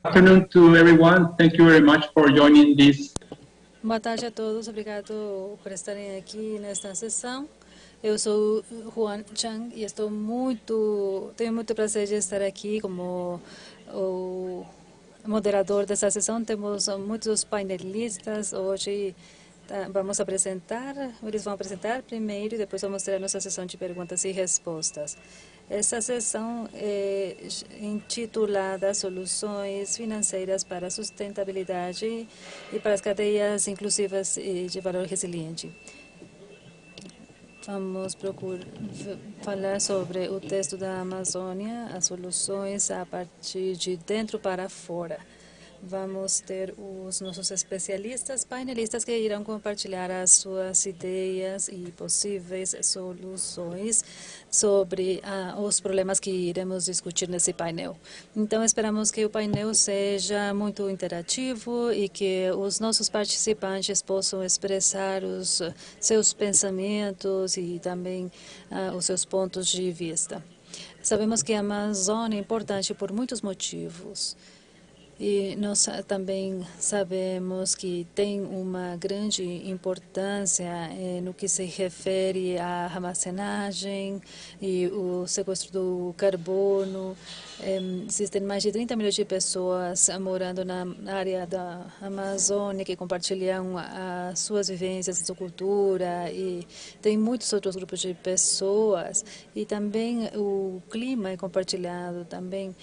afternoon to everyone. Thank you very much for joining this. Boa tarde a todos, obrigado por estarem aqui nesta sessão. Eu sou Juan Chang e tenho muito prazer de estar aqui como o moderador dessa sessão. Temos muitos painelistas hoje. Eles vão apresentar primeiro e depois vamos ter a nossa sessão de perguntas e respostas. Essa sessão é intitulada Soluções Financeiras para a Sustentabilidade e para as Cadeias Inclusivas e de Valor Resiliente. Vamos falar sobre o texto da Amazônia, as soluções a partir de dentro para fora. Vamos ter os nossos especialistas, painelistas, que irão compartilhar as suas ideias e possíveis soluções sobre os problemas que iremos discutir nesse painel. Então, esperamos que o painel seja muito interativo e que os nossos participantes possam expressar os seus pensamentos e também os seus pontos de vista. Sabemos que a Amazônia é importante por muitos motivos. E nós também sabemos que tem uma grande importância no que se refere à armazenagem e o sequestro do carbono. Existem mais de 30 milhões de pessoas morando na área da Amazônia que compartilham as suas vivências, a sua cultura, e tem muitos outros grupos de pessoas. E também o clima é compartilhado também.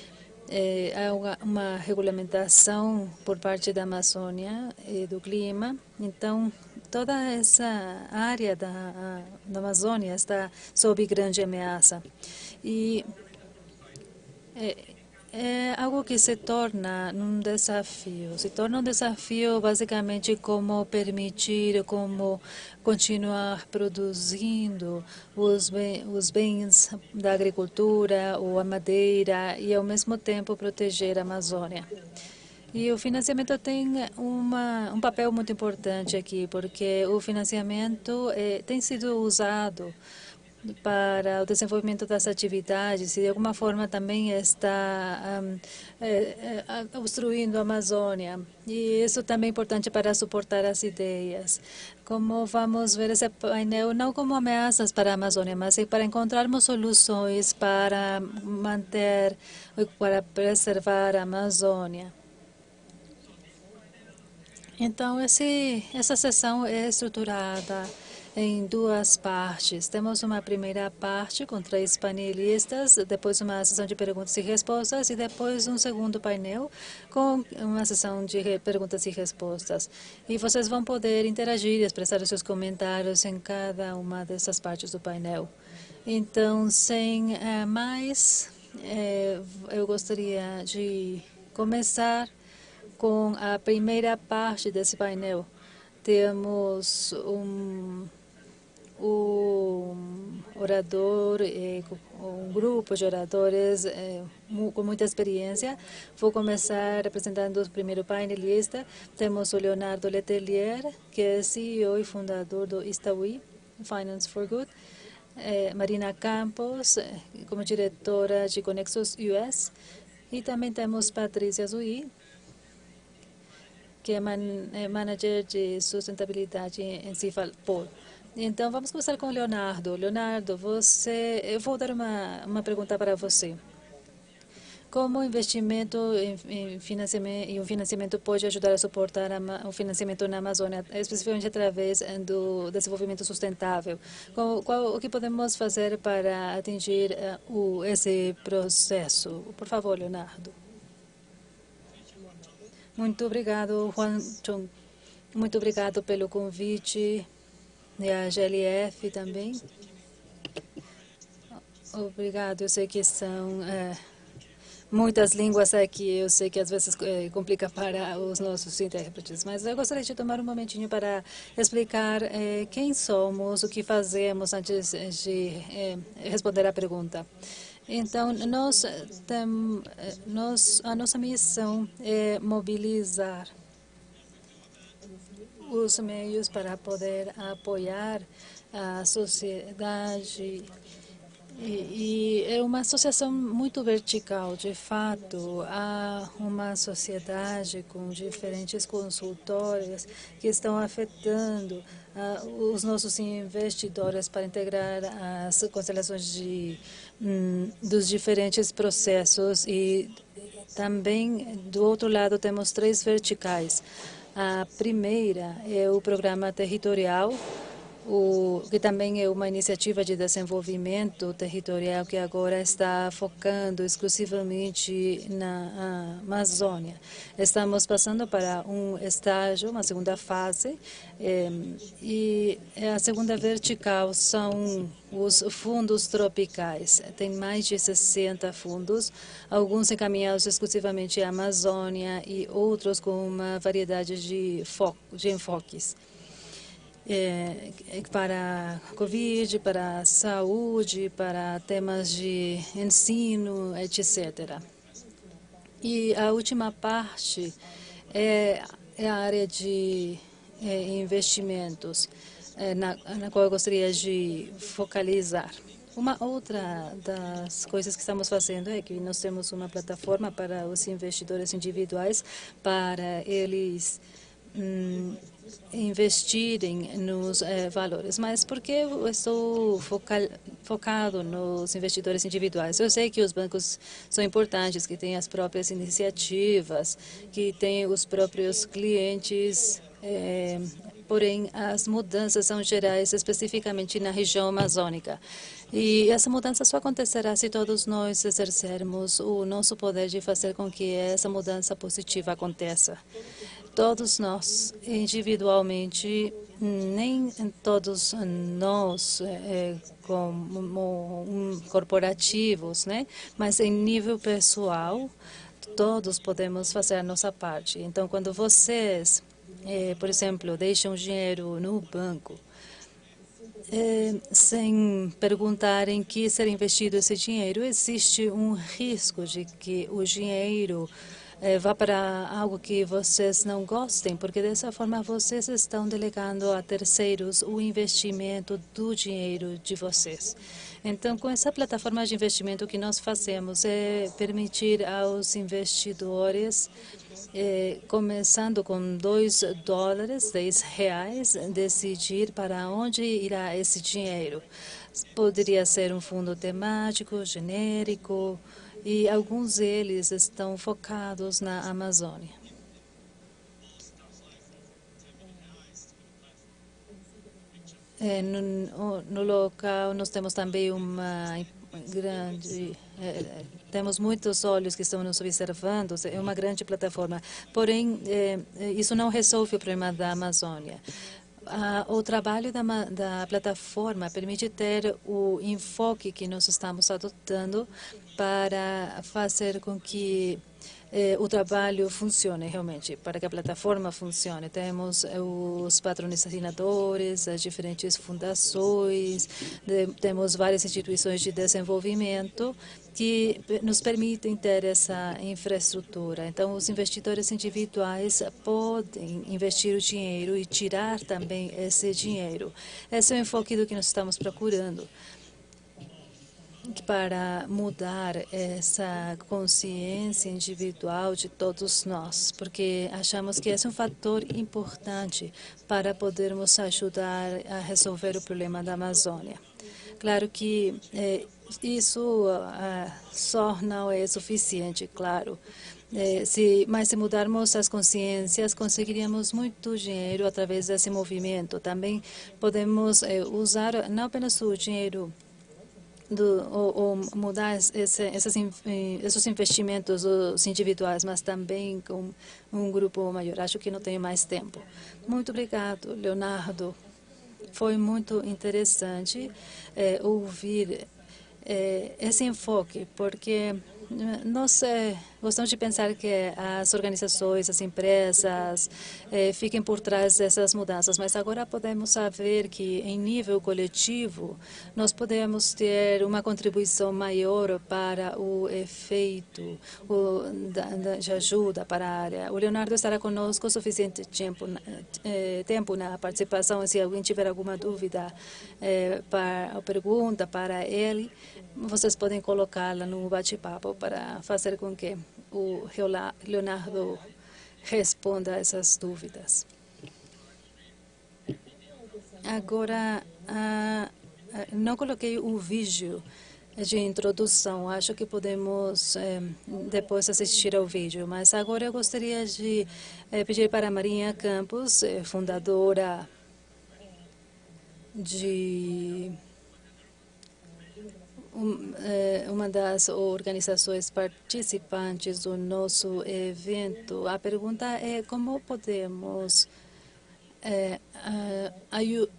Há uma regulamentação por parte da Amazônia e do clima. Então, toda essa área da Amazônia está sob grande ameaça. E é algo que se torna um desafio. Se torna um desafio, basicamente, como permitir, como continuar produzindo os bens da agricultura ou a madeira e, ao mesmo tempo, proteger a Amazônia. E o financiamento tem um papel muito importante aqui, porque o financiamento tem sido usado para o desenvolvimento das atividades e, de alguma forma, também está obstruindo a Amazônia. E isso também é importante para suportar as ideias. Como vamos ver esse painel, não como ameaças para a Amazônia, mas para encontrarmos soluções para para preservar a Amazônia. Então, essa sessão é estruturada em duas partes. Temos uma primeira parte com 3 panelistas, depois uma sessão de perguntas e respostas e depois um segundo painel com uma sessão de perguntas e respostas. E vocês vão poder interagir e expressar os seus comentários em cada uma dessas partes do painel. Então, sem mais, eu gostaria de começar com a primeira parte desse painel. Temos um orador, um grupo de oradores com muita experiência. Vou começar apresentando o primeiro painelista. Temos o Leonardo Letelier, que é CEO e fundador do Istawi, Finance for Good. Marina Campos, como diretora de Conexos US. E também temos Patrícia Zui, que é manager de sustentabilidade em Cifalpol. Então, vamos começar com o Leonardo. Leonardo, eu vou dar uma pergunta para você. Como o investimento em financiamento pode ajudar a suportar o financiamento na Amazônia, especificamente através do desenvolvimento sustentável? O que podemos fazer para atingir esse processo? Por favor, Leonardo. Muito obrigado, Juan Chung. Muito obrigado pelo convite e a GLF também. Obrigado. Eu sei que são muitas línguas aqui. Eu sei que às vezes complica para os nossos intérpretes, mas eu gostaria de tomar um momentinho para explicar quem somos, o que fazemos antes de responder à pergunta. Então, a nossa missão é mobilizar os meios para poder apoiar a sociedade E é uma associação muito vertical, de fato. Há uma sociedade com diferentes consultores que estão afetando os nossos investidores para integrar as constelações dos diferentes processos. E também, do outro lado, temos três verticais. A primeira é o programa territorial, que também é uma iniciativa de desenvolvimento territorial que agora está focando exclusivamente na Amazônia. Estamos passando para um estágio, uma segunda fase, e a segunda vertical são os fundos tropicais. Tem mais de 60 fundos, alguns encaminhados exclusivamente à Amazônia e outros com uma variedade de enfoques. Para Covid, para saúde, para temas de ensino, etc. E a última parte é a área de investimentos, na qual eu gostaria de focalizar. Uma outra das coisas que estamos fazendo é que nós temos uma plataforma para os investidores individuais, para eles investirem nos valores. Mas por que eu estou focado nos investidores individuais? Eu sei que os bancos são importantes, que têm as próprias iniciativas, que têm os próprios clientes, porém as mudanças são gerais, especificamente na região amazônica. E essa mudança só acontecerá se todos nós exercermos o nosso poder de fazer com que essa mudança positiva aconteça. Todos nós, individualmente, nem todos nós como corporativos, né? Mas em nível pessoal, todos podemos fazer a nossa parte. Então, quando vocês, por exemplo, deixam dinheiro no banco, sem perguntar em que ser investido esse dinheiro, existe um risco de que o dinheiro vá para algo que vocês não gostem, porque dessa forma vocês estão delegando a terceiros o investimento do dinheiro de vocês. Então, com essa plataforma de investimento, o que nós fazemos é permitir aos investidores, começando com $2, R$ 10, decidir para onde irá esse dinheiro. Poderia ser um fundo temático, genérico, e alguns deles estão focados na Amazônia. No local, nós temos também uma grande... temos muitos olhos que estão nos observando, é uma grande plataforma. Porém, isso não resolve o problema da Amazônia. O trabalho da plataforma permite ter o enfoque que nós estamos adotando para fazer com que o trabalho funcione realmente, para que a plataforma funcione. Temos os patrocinadores, as diferentes fundações, temos várias instituições de desenvolvimento que nos permitem ter essa infraestrutura. Então, os investidores individuais podem investir o dinheiro e tirar também esse dinheiro. Esse é o enfoque do que nós estamos procurando para mudar essa consciência individual de todos nós, porque achamos que esse é um fator importante para podermos ajudar a resolver o problema da Amazônia. Claro que isso só não é suficiente, claro. Mas se mudarmos as consciências, conseguiríamos muito dinheiro através desse movimento. Também podemos usar não apenas o dinheiro ou mudar esses investimentos os individuais, mas também com um grupo maior. Acho que não tenho mais tempo. Muito obrigado, Leonardo. Foi muito interessante ouvir esse enfoque, porque nós Gostamos de pensar que as organizações, as empresas fiquem por trás dessas mudanças, mas agora podemos saber que, em nível coletivo, nós podemos ter uma contribuição maior para o efeito de ajuda para a área. O Leonardo estará conosco o suficiente tempo na participação. Se alguém tiver alguma dúvida ou pergunta para ele, vocês podem colocá-la no bate-papo para fazer com que o Leonardo responda a essas dúvidas. Agora, não coloquei o vídeo de introdução. Acho que podemos depois assistir ao vídeo. Mas agora eu gostaria de pedir para a Marinha Campos, fundadora de uma das organizações participantes do nosso evento. A pergunta é como podemos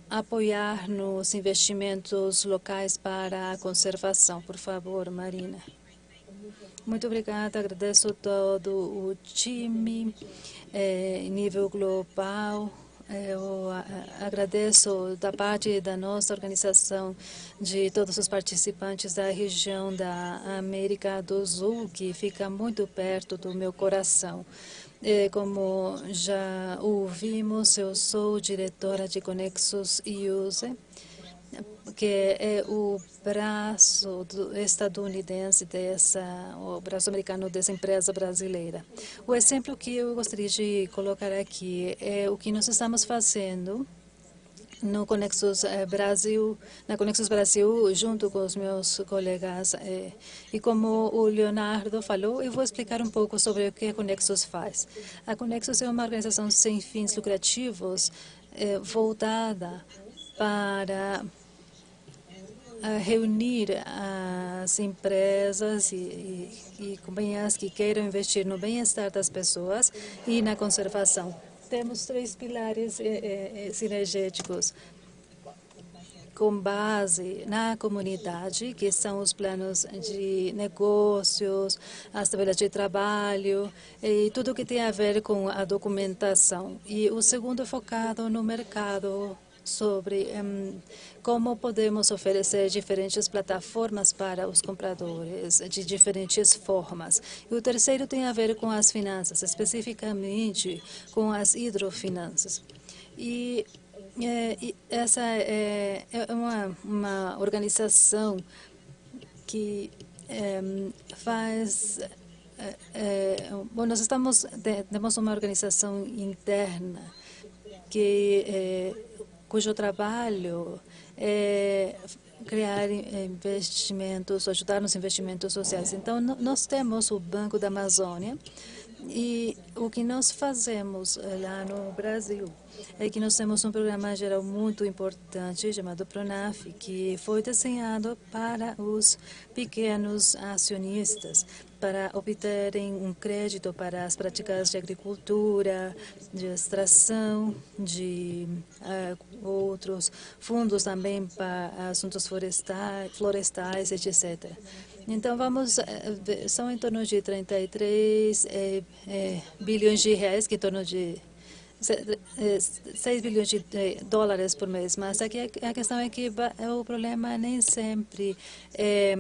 apoiar nos investimentos locais para a conservação. Por favor, Marina. Muito obrigada. Agradeço todo o time em nível global. Eu agradeço da parte da nossa organização, de todos os participantes da região da América do Sul, que fica muito perto do meu coração. Como já ouvimos, eu sou diretora de Conexus Use, que é o braço estadunidense o braço americano dessa empresa brasileira. O exemplo que eu gostaria de colocar aqui é o que nós estamos fazendo no Conexus Brasil, na Conexus Brasil, junto com os meus colegas. E como o Leonardo falou, eu vou explicar um pouco sobre o que a Conexus faz. A Conexus é uma organização sem fins lucrativos voltada para reunir as empresas e companhias que queiram investir no bem-estar das pessoas e na conservação. Temos 3 pilares sinergéticos com base na comunidade, que são os planos de negócios, as tabelas de trabalho e tudo que tem a ver com a documentação. E o segundo é focado no mercado, sobre como podemos oferecer diferentes plataformas para os compradores de diferentes formas. E o terceiro tem a ver com as finanças, especificamente com as hidrofinanças. E essa é uma organização que faz... Bom, nós temos uma organização interna cujo trabalho é criar investimentos, ajudar nos investimentos sociais. Então, nós temos o Banco da Amazônia e o que nós fazemos lá no Brasil é que nós temos um programa geral muito importante chamado PRONAF, que foi desenhado para os pequenos acionistas, para obterem um crédito para as práticas de agricultura, de extração, de outros fundos também para assuntos florestais, etc. Então, são em torno de 33 bilhões de reais, que em torno de 6 bilhões de dólares por mês. Mas aqui a questão é que o problema nem sempre é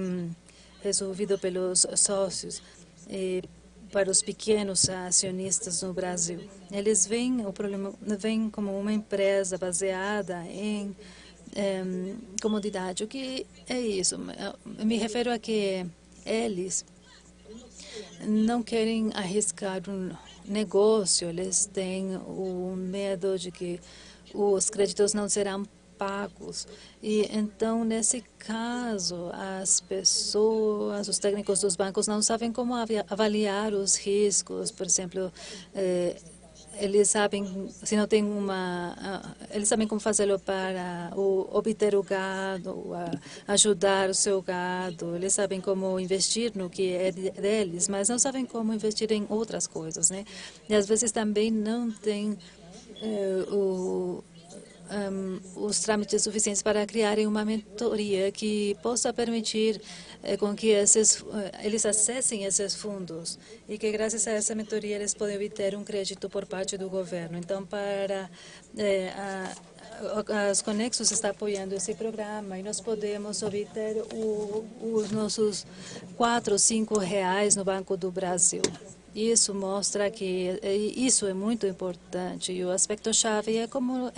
resolvido pelos sócios para os pequenos acionistas no Brasil. Eles veem o problema como uma empresa baseada em comodidade. O que é isso? Eu me refiro a que eles não querem arriscar um negócio, eles têm o medo de que os créditos não serão pagos. E então, nesse caso, as pessoas, os técnicos dos bancos não sabem como avaliar os riscos. Por exemplo, eles sabem se não tem eles sabem como fazê-lo para obter o gado, ajudar o seu gado. Eles sabem como investir no que é deles, mas não sabem como investir em outras coisas, né? E às vezes também não tem os trâmites suficientes para criarem uma mentoria que possa permitir com que eles acessem esses fundos e que, graças a essa mentoria, eles podem obter um crédito por parte do governo. Então, para as Conexos está apoiando esse programa e nós podemos obter os nossos 4 ou 5 reais no Banco do Brasil. Isso mostra que isso é muito importante e o aspecto-chave é como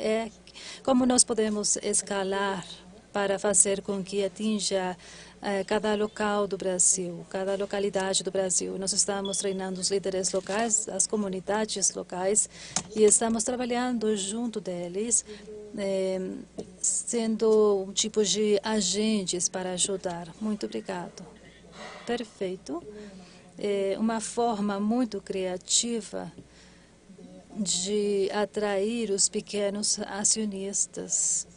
nós podemos escalar para fazer com que atinja cada local do Brasil, cada localidade do Brasil. Nós estamos treinando os líderes locais, as comunidades locais, e estamos trabalhando junto deles, sendo um tipo de agentes para ajudar. Muito obrigado. Perfeito. É uma forma muito criativa de atrair os pequenos acionistas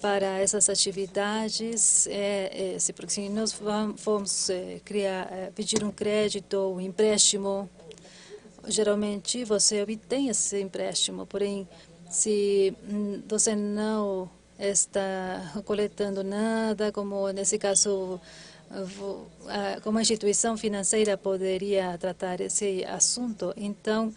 para essas atividades, porque se nós vamos pedir um crédito ou um empréstimo, geralmente você obtém esse empréstimo, porém, se você não está coletando nada, como nesse caso, como a instituição financeira poderia tratar esse assunto, então,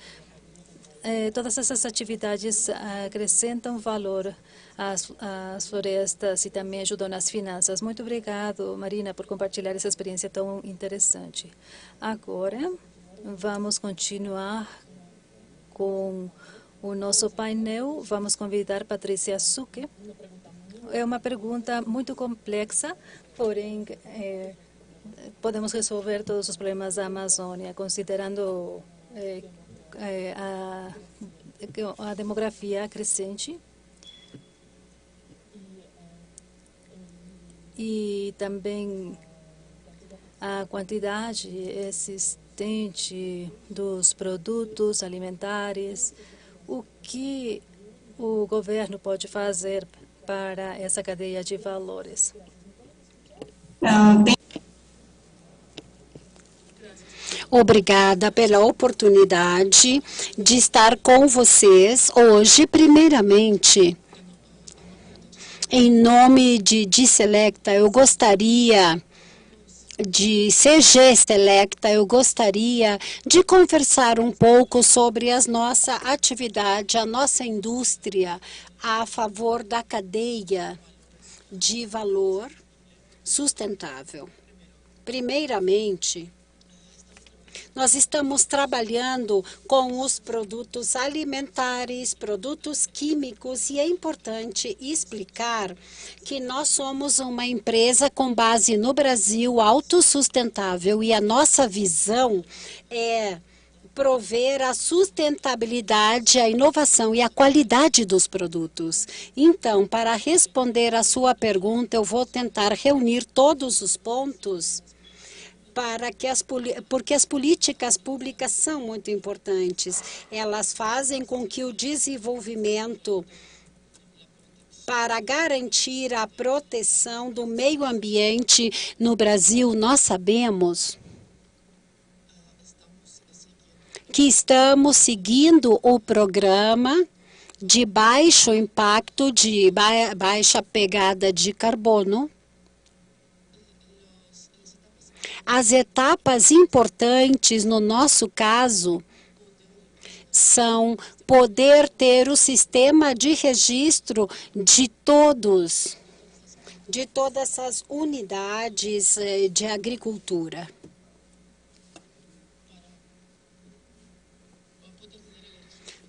todas essas atividades acrescentam valor às florestas e também ajudam nas finanças. Muito obrigado, Marina, por compartilhar essa experiência tão interessante. Agora, vamos continuar com o nosso painel. Vamos convidar Patrícia Sucke. É uma pergunta muito complexa, porém, podemos resolver todos os problemas da Amazônia, considerando a demografia crescente e também a quantidade existente dos produtos alimentares. O que o governo pode fazer para essa cadeia de valores? Obrigada pela oportunidade de estar com vocês hoje. Primeiramente, em nome de Selecta, eu gostaria de CG Selecta, eu gostaria de conversar um pouco sobre a nossa atividade, a nossa indústria a favor da cadeia de valor sustentável. Primeiramente, nós estamos trabalhando com os produtos alimentares, produtos químicos, e é importante explicar que nós somos uma empresa com base no Brasil, autossustentável, e a nossa visão é prover a sustentabilidade, a inovação e a qualidade dos produtos. Então, para responder a sua pergunta, eu vou tentar reunir todos os pontos porque as políticas públicas são muito importantes. Elas fazem com que o desenvolvimento para garantir a proteção do meio ambiente no Brasil, nós sabemos que estamos seguindo o programa de baixo impacto, de baixa pegada de carbono. As etapas importantes, no nosso caso, são poder ter o sistema de registro de todas essas unidades de agricultura.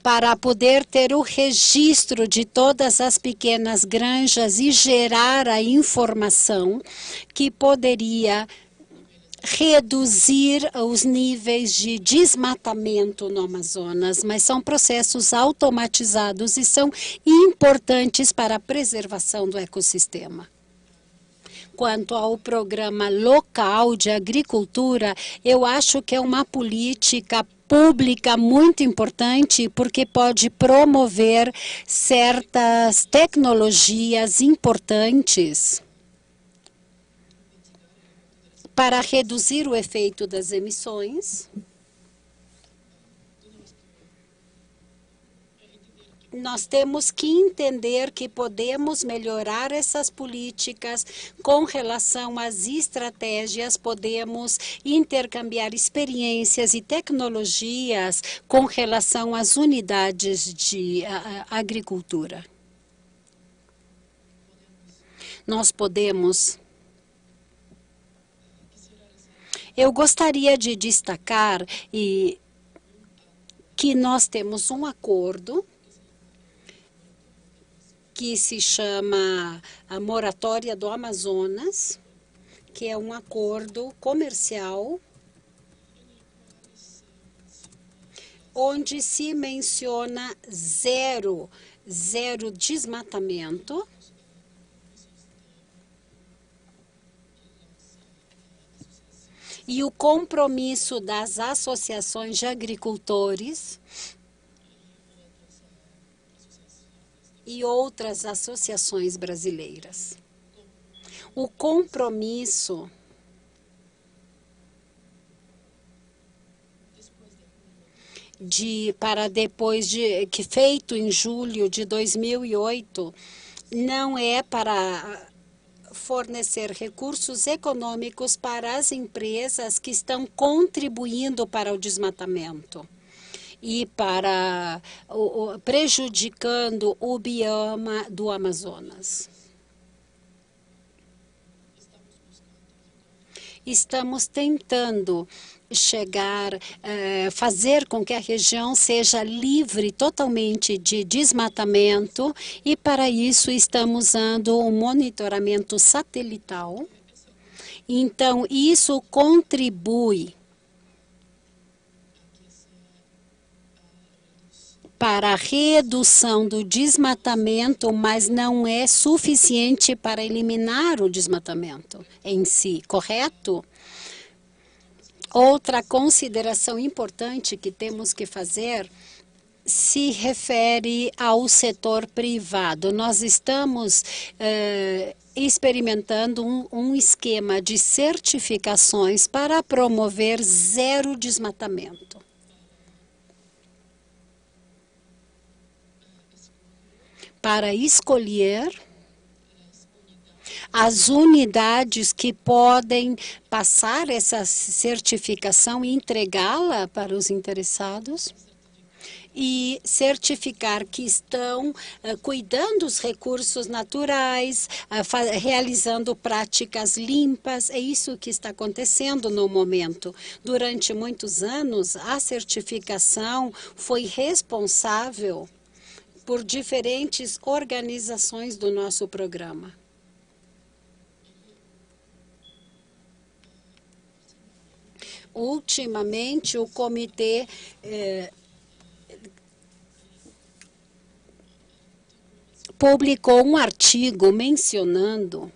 Para poder ter o registro de todas as pequenas granjas e gerar a informação que poderia reduzir os níveis de desmatamento no Amazonas, mas são processos automatizados e são importantes para a preservação do ecossistema. Quanto ao programa local de agricultura, eu acho que é uma política pública muito importante, porque pode promover certas tecnologias importantes para reduzir o efeito das emissões. nós temos que entender que podemos melhorar essas políticas com relação às estratégias, podemos intercambiar experiências e tecnologias com relação às unidades de agricultura. Nós podemos. Eu gostaria de destacar que nós temos um acordo que se chama a Moratória do Amazonas, que é um acordo comercial onde se menciona zero desmatamento. E o compromisso das associações de agricultores e outras associações brasileiras. O compromisso para depois que feito em julho de 2008 não é para fornecer recursos econômicos para as empresas que estão contribuindo para o desmatamento e para prejudicando o bioma do Amazonas. Estamos tentando fazer com que a região seja livre totalmente de desmatamento e para isso estamos usando um monitoramento satelital. Então, isso contribui para a redução do desmatamento, mas não é suficiente para eliminar o desmatamento em si, correto? Outra consideração importante que temos que fazer se refere ao setor privado. Nós estamos experimentando um esquema de certificações para promover zero desmatamento. Para escolher as unidades que podem passar essa certificação e entregá-la para os interessados e certificar que estão cuidando dos recursos naturais, realizando práticas limpas. É isso que está acontecendo no momento. Durante muitos anos, a certificação foi responsável por diferentes organizações do nosso programa. Ultimamente, o comitê publicou um artigo mencionando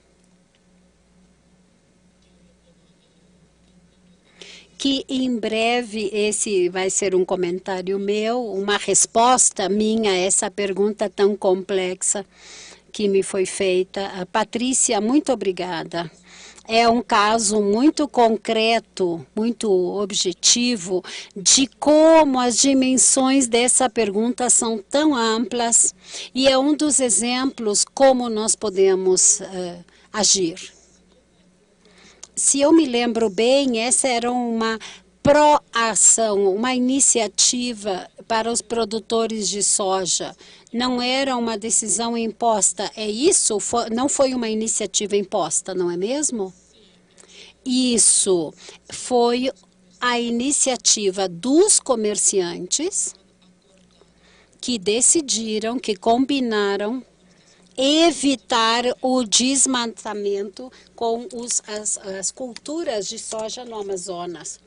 que em breve, esse vai ser um comentário meu, uma resposta minha a essa pergunta tão complexa que me foi feita. Patrícia, muito obrigada. É um caso muito concreto, muito objetivo, de como as dimensões dessa pergunta são tão amplas e é um dos exemplos como nós podemos agir. Se eu me lembro bem, essa era uma pró-ação, uma iniciativa para os produtores de soja. Não era uma decisão imposta, é isso? Não foi uma iniciativa imposta, não é mesmo? Isso foi a iniciativa dos comerciantes que decidiram, que combinaram evitar o desmatamento com as culturas de soja no Amazonas.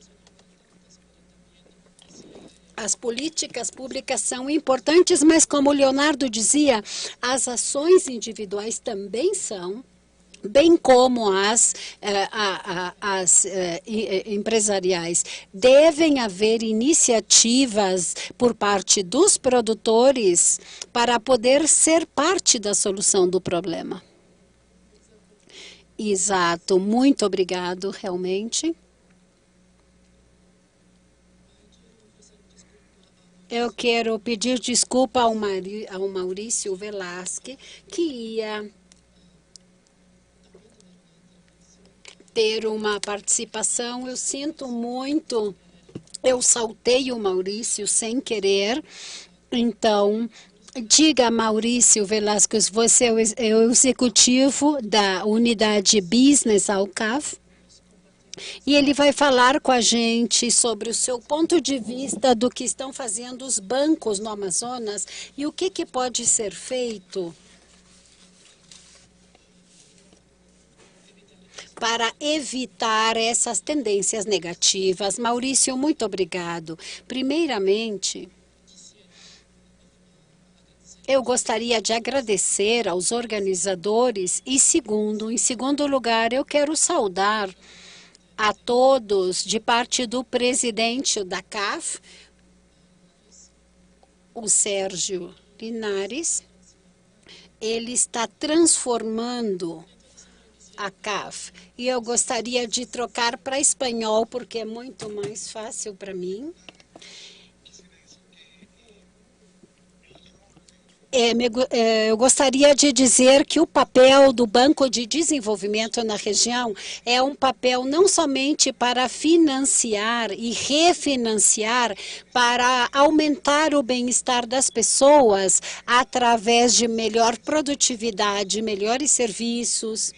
As políticas públicas são importantes, mas como o Leonardo dizia, as ações individuais também são, bem como as empresariais. Devem haver iniciativas por parte dos produtores para poder ser parte da solução do problema. Exato, muito obrigado, realmente. Eu quero pedir desculpa ao Maurício Velasque, que ia ter uma participação. Eu sinto muito, eu saltei o Maurício sem querer. Então, diga, Maurício Velasquez, você é o executivo da unidade Business Alcaf, e ele vai falar com a gente sobre o seu ponto de vista do que estão fazendo os bancos no Amazonas e o que pode ser feito para evitar essas tendências negativas. Maurício, muito obrigado. Primeiramente, eu gostaria de agradecer aos organizadores e, em segundo lugar, eu quero saudar a todos de parte do presidente da CAF, o Sérgio Linares. Ele está transformando a CAF. E eu gostaria de trocar para espanhol, porque é muito mais fácil para mim. Eu gostaria de dizer que o papel do Banco de Desenvolvimento na região é um papel não somente para financiar e refinanciar, para aumentar o bem-estar das pessoas através de melhor produtividade, melhores serviços,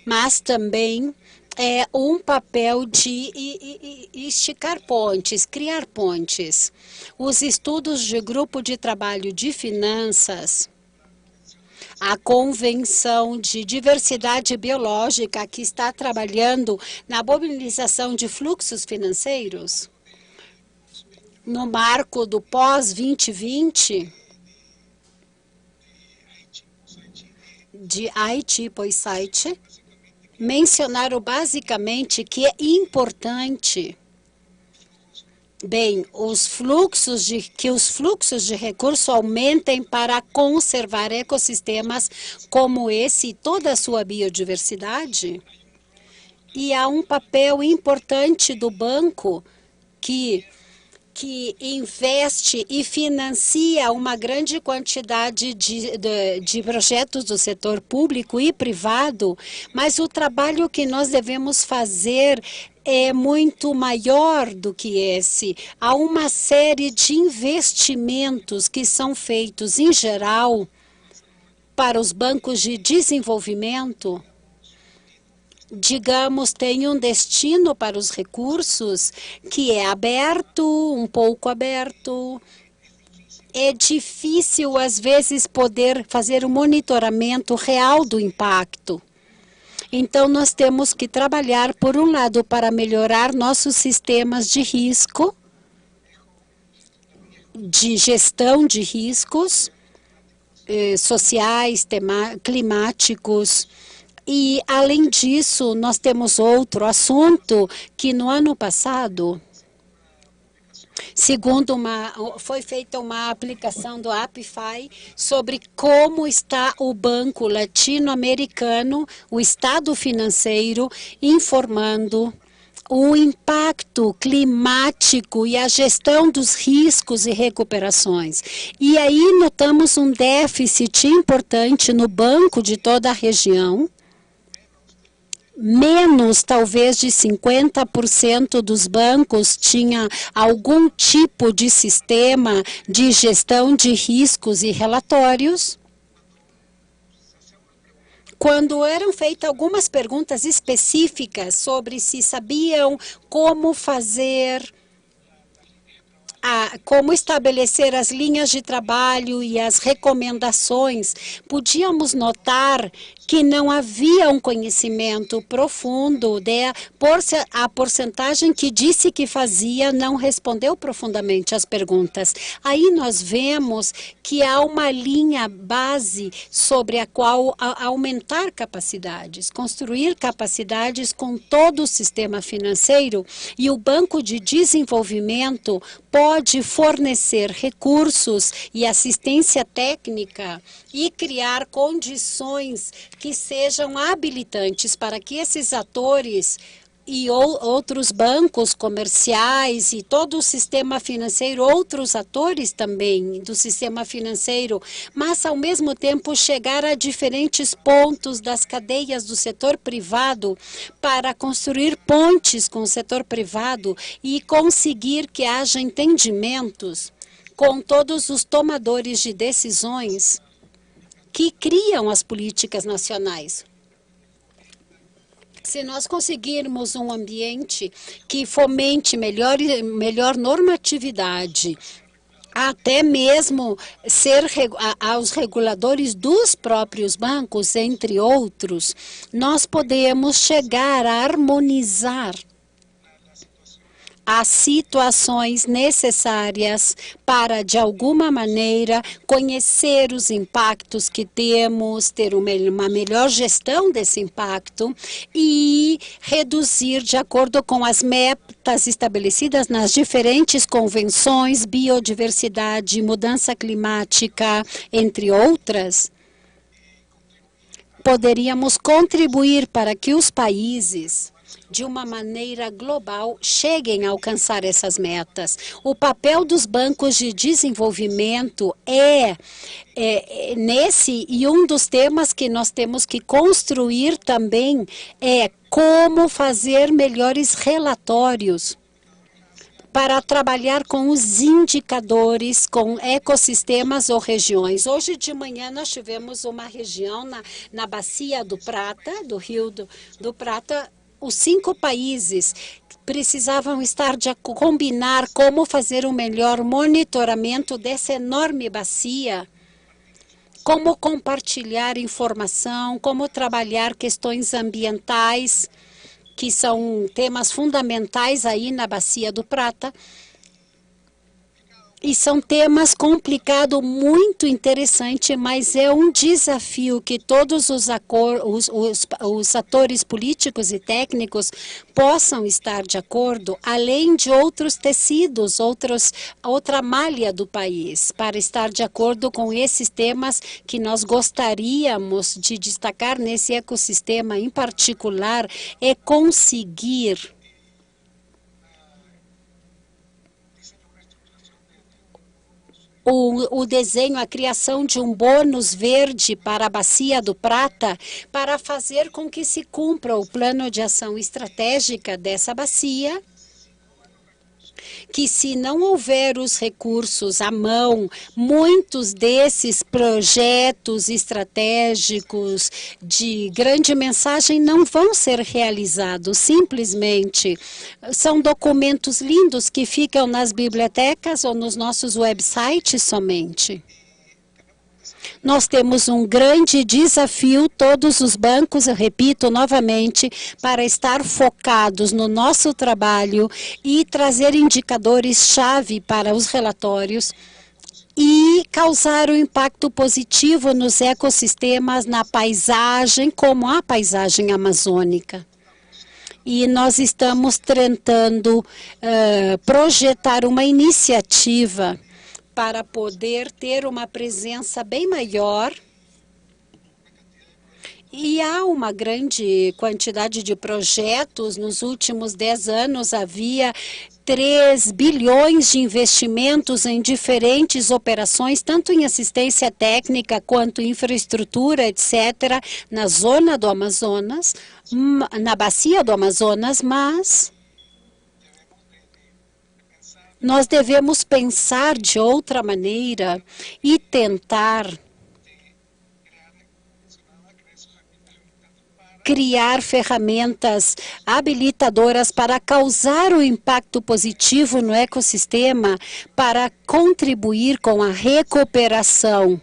mas também é um papel de esticar pontes, criar pontes. Os estudos de grupo de trabalho de finanças, a Convenção de Diversidade Biológica, que está trabalhando na mobilização de fluxos financeiros, no marco do pós-2020, de Haiti Poisite, mencionaram basicamente que é importante que os fluxos de recursos aumentem para conservar ecossistemas como esse e toda a sua biodiversidade. E há um papel importante do banco que investe e financia uma grande quantidade de projetos do setor público e privado, mas o trabalho que nós devemos fazer é muito maior do que esse. Há uma série de investimentos que são feitos, em geral, para os bancos de desenvolvimento, digamos, tem um destino para os recursos que é aberto, um pouco aberto. É difícil, às vezes, poder fazer um monitoramento real do impacto. Então, nós temos que trabalhar, por um lado, para melhorar nossos sistemas de risco, de gestão de riscos sociais, climáticos. E, além disso, nós temos outro assunto que no ano passado, foi feita uma aplicação do APFI sobre como está o Banco Latino-Americano, o estado financeiro, informando o impacto climático e a gestão dos riscos e recuperações. E aí notamos um déficit importante no banco de toda a região. Menos, talvez, de 50% dos bancos tinha algum tipo de sistema de gestão de riscos e relatórios. Quando eram feitas algumas perguntas específicas sobre se sabiam como como estabelecer as linhas de trabalho e as recomendações, podíamos notar que não havia um conhecimento profundo, a porcentagem que disse que fazia não respondeu profundamente às perguntas. Aí nós vemos que há uma linha base sobre a qual aumentar capacidades, construir capacidades com todo o sistema financeiro, e o Banco de Desenvolvimento pode fornecer recursos e assistência técnica e criar condições que sejam habilitantes para que esses atores e outros bancos comerciais e todo o sistema financeiro, outros atores também do sistema financeiro, mas ao mesmo tempo chegar a diferentes pontos das cadeias do setor privado para construir pontes com o setor privado e conseguir que haja entendimentos com todos os tomadores de decisões que criam as políticas nacionais. Se nós conseguirmos um ambiente que fomente melhor normatividade, até mesmo aos reguladores dos próprios bancos, entre outros, nós podemos chegar a harmonizar as situações necessárias para, de alguma maneira, conhecer os impactos que temos, ter uma melhor gestão desse impacto e reduzir de acordo com as metas estabelecidas nas diferentes convenções, biodiversidade, mudança climática, entre outras. Poderíamos contribuir para que os países, de uma maneira global, cheguem a alcançar essas metas. O papel dos bancos de desenvolvimento é nesse, e um dos temas que nós temos que construir também é como fazer melhores relatórios para trabalhar com os indicadores, com ecossistemas ou regiões. Hoje de manhã nós tivemos uma região na Bacia do Prata, do Rio do Prata. Os 5 países precisavam combinar como fazer um melhor monitoramento dessa enorme bacia, como compartilhar informação, como trabalhar questões ambientais, que são temas fundamentais aí na Bacia do Prata. E são temas complicados, muito interessante, mas é um desafio que todos os atores políticos e técnicos possam estar de acordo, além de outros tecidos, outra malha do país, para estar de acordo com esses temas que nós gostaríamos de destacar nesse ecossistema em particular, é conseguir o desenho, a criação de um bônus verde para a Bacia do Prata, para fazer com que se cumpra o plano de ação estratégica dessa bacia, que se não houver os recursos à mão, muitos desses projetos estratégicos de grande mensagem não vão ser realizados. Simplesmente são documentos lindos que ficam nas bibliotecas ou nos nossos websites somente. Nós temos um grande desafio, todos os bancos, eu repito novamente, para estar focados no nosso trabalho e trazer indicadores-chave para os relatórios e causar um impacto positivo nos ecossistemas, na paisagem, como a paisagem amazônica. E nós estamos tentando projetar uma iniciativa para poder ter uma presença bem maior. E há uma grande quantidade de projetos. Nos últimos 10 anos havia 3 bilhões de investimentos em diferentes operações, tanto em assistência técnica quanto infraestrutura, etc., na zona do Amazonas, na bacia do Amazonas, mas nós devemos pensar de outra maneira e tentar criar ferramentas habilitadoras para causar um impacto positivo no ecossistema, para contribuir com a recuperação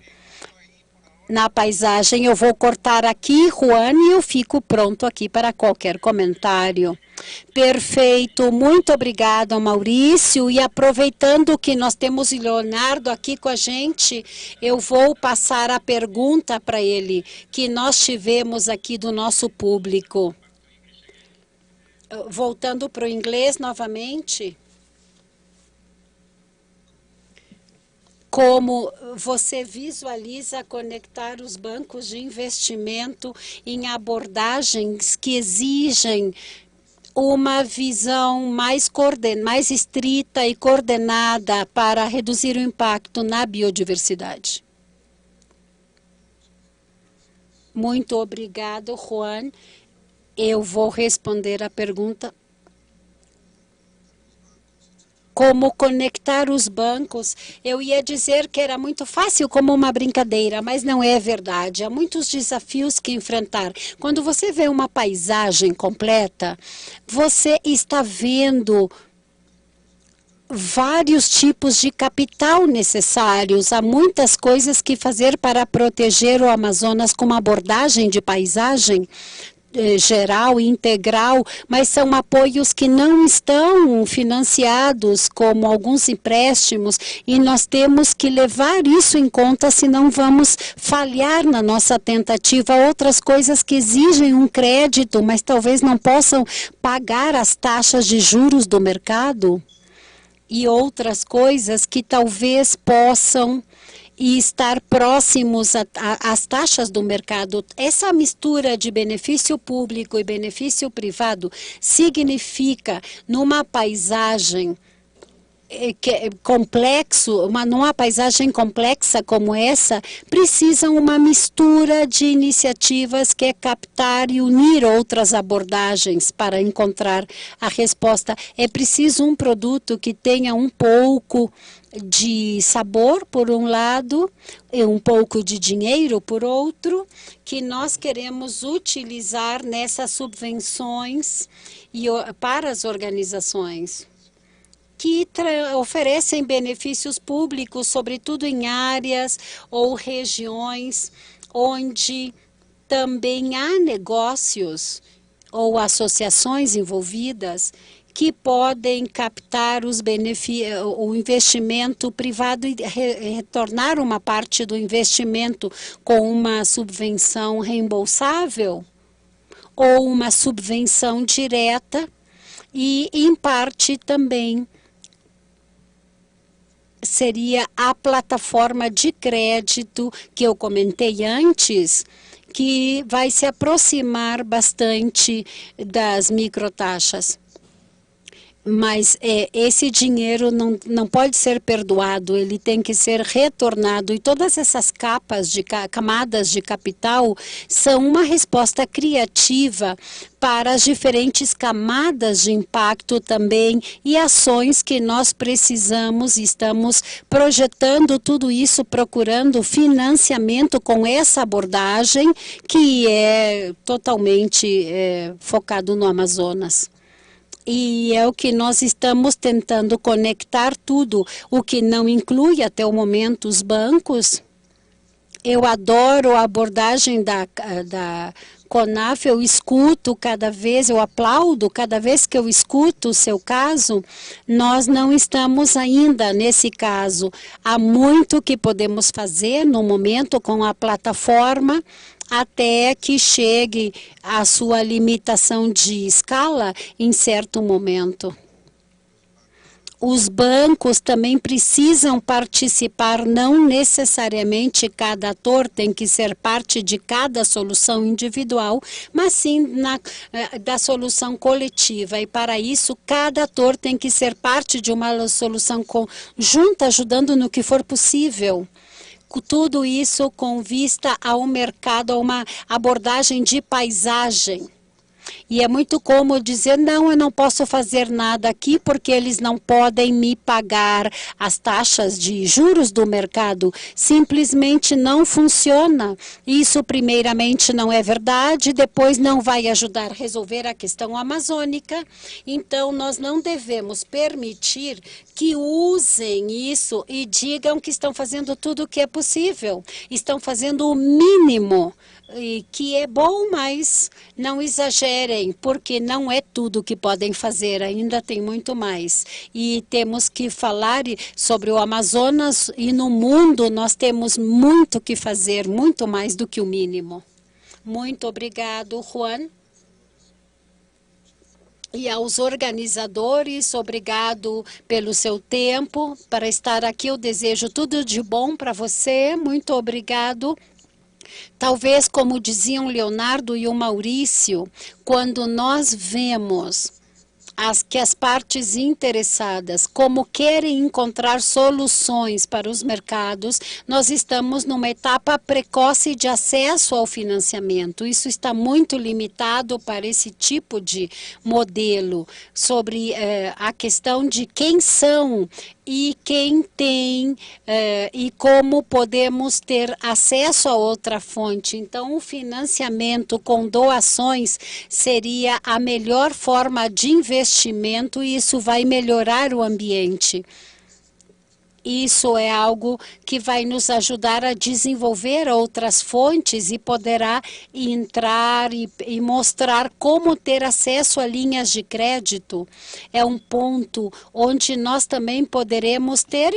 na paisagem. Eu vou cortar aqui, Juan, e eu fico pronto aqui para qualquer comentário. Perfeito, muito obrigada, Maurício. E aproveitando que nós temos o Leonardo aqui com a gente, eu vou passar a pergunta para ele, que nós tivemos aqui do nosso público. Voltando para o inglês novamente. Como você visualiza conectar os bancos de investimento em abordagens que exigem uma visão mais estrita e coordenada para reduzir o impacto na biodiversidade. Muito obrigado, Juan. Eu vou responder a pergunta. Como conectar os bancos? Eu ia dizer que era muito fácil como uma brincadeira, mas não é verdade. Há muitos desafios que enfrentar. Quando você vê uma paisagem completa, você está vendo vários tipos de capital necessários. Há muitas coisas que fazer para proteger o Amazonas com uma abordagem de paisagem geral e integral, mas são apoios que não estão financiados como alguns empréstimos e nós temos que levar isso em conta, senão vamos falhar na nossa tentativa. Outras coisas que exigem um crédito, mas talvez não possam pagar as taxas de juros do mercado e outras coisas que talvez possam e estar próximos às taxas do mercado. Essa mistura de benefício público e benefício privado significa, numa paisagem numa paisagem complexa como essa, precisam uma mistura de iniciativas que é captar e unir outras abordagens para encontrar a resposta. É preciso um produto que tenha um pouco de sabor, por um lado, e um pouco de dinheiro, por outro, que nós queremos utilizar nessas subvenções para as organizações que oferecem benefícios públicos, sobretudo em áreas ou regiões onde também há negócios ou associações envolvidas que podem captar o investimento privado e retornar uma parte do investimento com uma subvenção reembolsável ou uma subvenção direta e, em parte, também seria a plataforma de crédito que eu comentei antes, que vai se aproximar bastante das microtaxas. Mas esse dinheiro não pode ser perdoado, ele tem que ser retornado. E todas essas camadas de capital são uma resposta criativa para as diferentes camadas de impacto também e ações que nós precisamos. Estamos projetando tudo isso, procurando financiamento com essa abordagem que é totalmente focado no Amazonas. E é o que nós estamos tentando conectar tudo, o que não inclui até o momento os bancos. Eu adoro a abordagem da CONAF, eu escuto eu aplaudo cada vez que eu escuto o seu caso. Nós não estamos ainda nesse caso. Há muito que podemos fazer no momento com a plataforma, até que chegue à sua limitação de escala em certo momento. Os bancos também precisam participar, não necessariamente cada ator tem que ser parte de cada solução individual, mas sim da solução coletiva. E para isso, cada ator tem que ser parte de uma solução conjunta, ajudando no que for possível. Tudo isso com vista ao mercado, a uma abordagem de paisagem. E é muito cômodo dizer, não, eu não posso fazer nada aqui porque eles não podem me pagar as taxas de juros do mercado. Simplesmente não funciona. Isso, primeiramente, não é verdade, depois não vai ajudar a resolver a questão amazônica. Então, nós não devemos permitir que usem isso e digam que estão fazendo tudo o que é possível. Estão fazendo o mínimo, e que é bom, mas não exagerem, porque não é tudo que podem fazer, ainda tem muito mais. E temos que falar sobre o Amazonas e no mundo nós temos muito que fazer, muito mais do que o mínimo. Muito obrigado, Juan. E aos organizadores, obrigado pelo seu tempo para estar aqui. Eu desejo tudo de bom para você. Muito obrigado. Talvez, como diziam Leonardo e o Maurício, quando nós vemos que as partes interessadas, como querem encontrar soluções para os mercados, nós estamos numa etapa precoce de acesso ao financiamento. Isso está muito limitado para esse tipo de modelo, sobre a questão de quem são e quem tem e como podemos ter acesso a outra fonte. Então, o financiamento com doações seria a melhor forma de investimento e isso vai melhorar o ambiente. Isso é algo que vai nos ajudar a desenvolver outras fontes e poderá entrar e mostrar como ter acesso a linhas de crédito. É um ponto onde nós também poderemos ter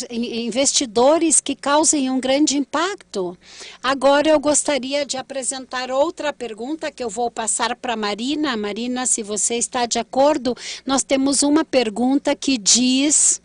investidores que causem um grande impacto. Agora eu gostaria de apresentar outra pergunta que eu vou passar para a Marina. Marina, se você está de acordo, nós temos uma pergunta que diz: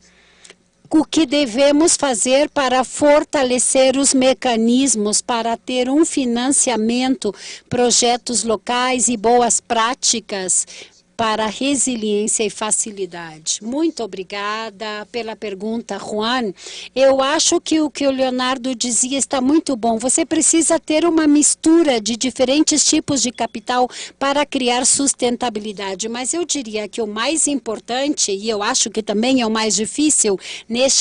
o que devemos fazer para fortalecer os mecanismos para ter um financiamento, projetos locais e boas práticas para resiliência e facilidade? Muito obrigada pela pergunta, Juan. Eu acho que o que o Leonardo dizia está muito bom. Você precisa ter uma mistura de diferentes tipos de capital para criar sustentabilidade, mas eu diria que o mais importante, e eu acho que também é o mais difícil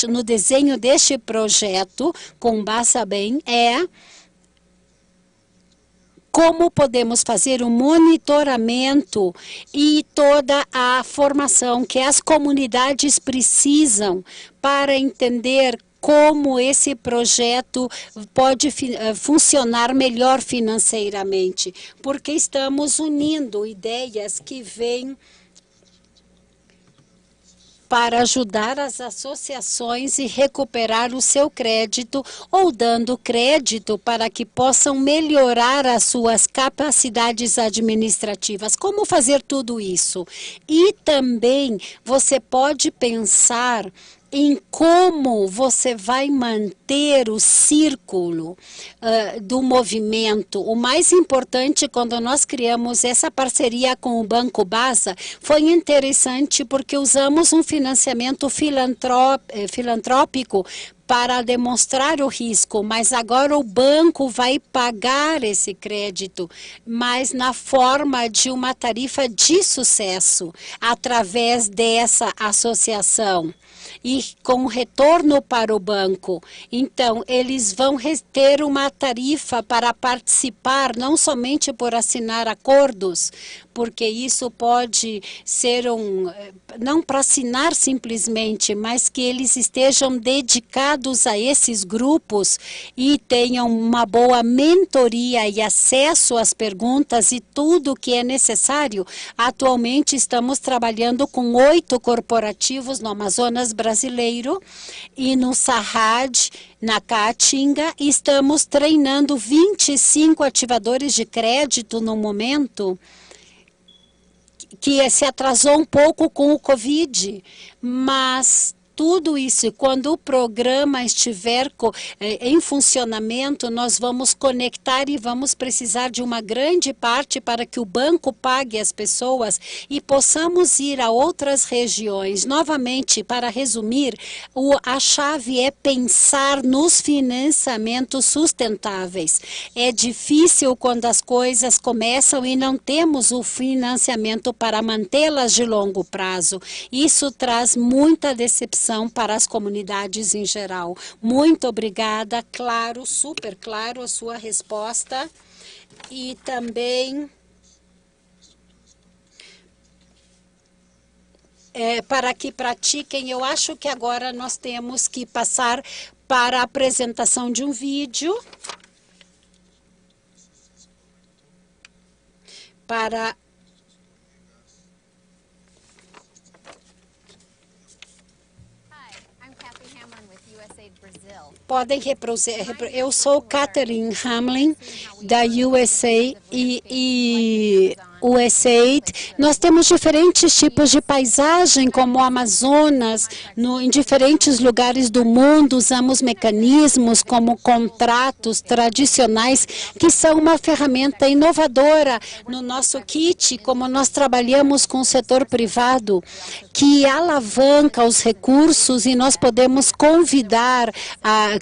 no desenho deste projeto com Basabem, é como podemos fazer um monitoramento e toda a formação que as comunidades precisam para entender como esse projeto pode funcionar melhor financeiramente, porque estamos unindo ideias que vêm para ajudar as associações e recuperar o seu crédito ou dando crédito para que possam melhorar as suas capacidades administrativas. Como fazer tudo isso? E também você pode pensar em como você vai manter o círculo do movimento. O mais importante, quando nós criamos essa parceria com o Banco Basa, foi interessante porque usamos um financiamento filantrópico para demonstrar o risco, mas agora o banco vai pagar esse crédito, mas na forma de uma tarifa de sucesso, através dessa associação e com retorno para o banco. Então, eles vão ter uma tarifa para participar, não somente por assinar acordos, porque isso pode ser não para assinar simplesmente, mas que eles estejam dedicados a esses grupos e tenham uma boa mentoria e acesso às perguntas e tudo o que é necessário. Atualmente estamos trabalhando com 8 corporativos no Amazonas brasileiro e no Sarrad, na Caatinga, estamos treinando 25 ativadores de crédito no momento, que se atrasou um pouco com o Covid, mas tudo isso, quando o programa estiver em funcionamento, nós vamos conectar e vamos precisar de uma grande parte para que o banco pague as pessoas e possamos ir a outras regiões. Novamente, para resumir, a chave é pensar nos financiamentos sustentáveis. É difícil quando as coisas começam e não temos o financiamento para mantê-las de longo prazo. Isso traz muita decepção para as comunidades em geral. Muito obrigada, claro, super claro a sua resposta. E também para que pratiquem, eu acho que agora nós temos que passar para a apresentação de um vídeo para podem reproduzir. Eu sou Catherine Hamlin, da USA, e USAID, nós temos diferentes tipos de paisagem, como o Amazonas, em diferentes lugares do mundo, usamos mecanismos como contratos tradicionais, que são uma ferramenta inovadora no nosso kit, como nós trabalhamos com o setor privado, que alavanca os recursos e nós podemos convidar a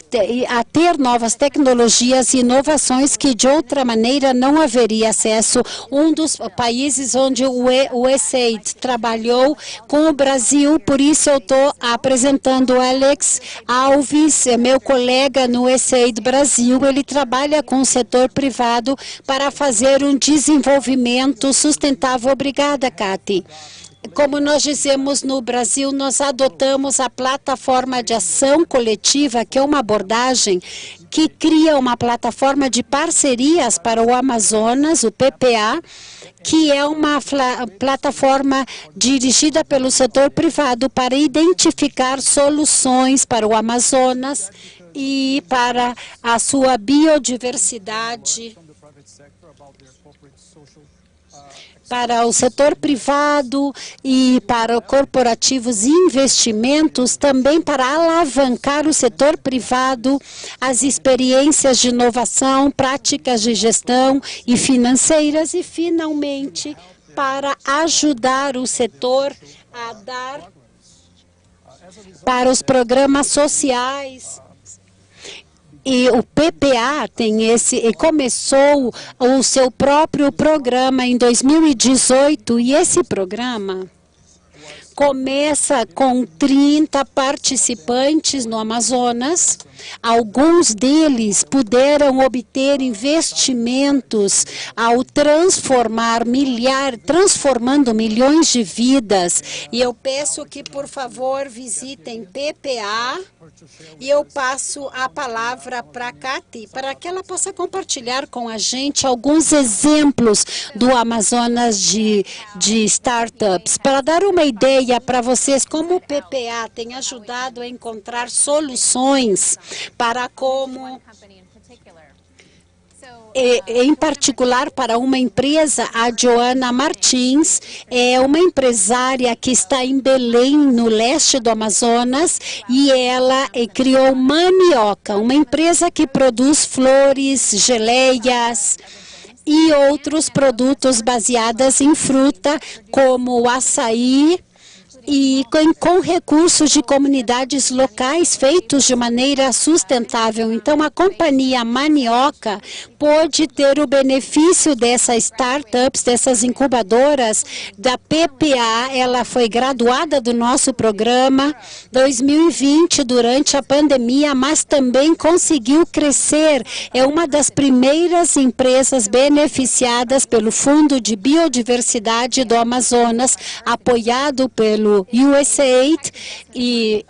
ter novas tecnologias e inovações que de outra maneira não haveria acesso. Um dos países onde o USAID trabalhou com o Brasil, por isso eu estou apresentando o Alex Alves, meu colega no USAID Brasil. Ele trabalha com o setor privado para fazer um desenvolvimento sustentável. Obrigada, Cathy. Como nós dizemos no Brasil, nós adotamos a plataforma de ação coletiva, que é uma abordagem que cria uma plataforma de parcerias para o Amazonas, o PPA, que é uma plataforma dirigida pelo setor privado para identificar soluções para o Amazonas e para a sua biodiversidade, para o setor privado e para corporativos e investimentos, também para alavancar o setor privado, as experiências de inovação, práticas de gestão e financeiras e, finalmente, para ajudar o setor a dar para os programas sociais. E o PPA começou o seu próprio programa em 2018, e esse programa começa com 30 participantes no Amazonas. Alguns deles puderam obter investimentos ao transformando milhões de vidas. E eu peço que, por favor, visitem PPA. E eu passo a palavra para a Cathy, para que ela possa compartilhar com a gente alguns exemplos do Amazonas de startups, para dar uma ideia para vocês como o PPA tem ajudado a encontrar soluções para como, em particular para uma empresa, a Joana Martins, é uma empresária que está em Belém, no leste do Amazonas, e ela criou Manioca, uma empresa que produz flores, geleias e outros produtos baseados em fruta, como o açaí, e com recursos de comunidades locais feitos de maneira sustentável. Então, a companhia Manioca pôde ter o benefício dessas startups, dessas incubadoras da PPA. Ela foi graduada do nosso programa 2020 durante a pandemia, mas também conseguiu crescer. É uma das primeiras empresas beneficiadas pelo Fundo de Biodiversidade do Amazonas, apoiado pelo USAID, e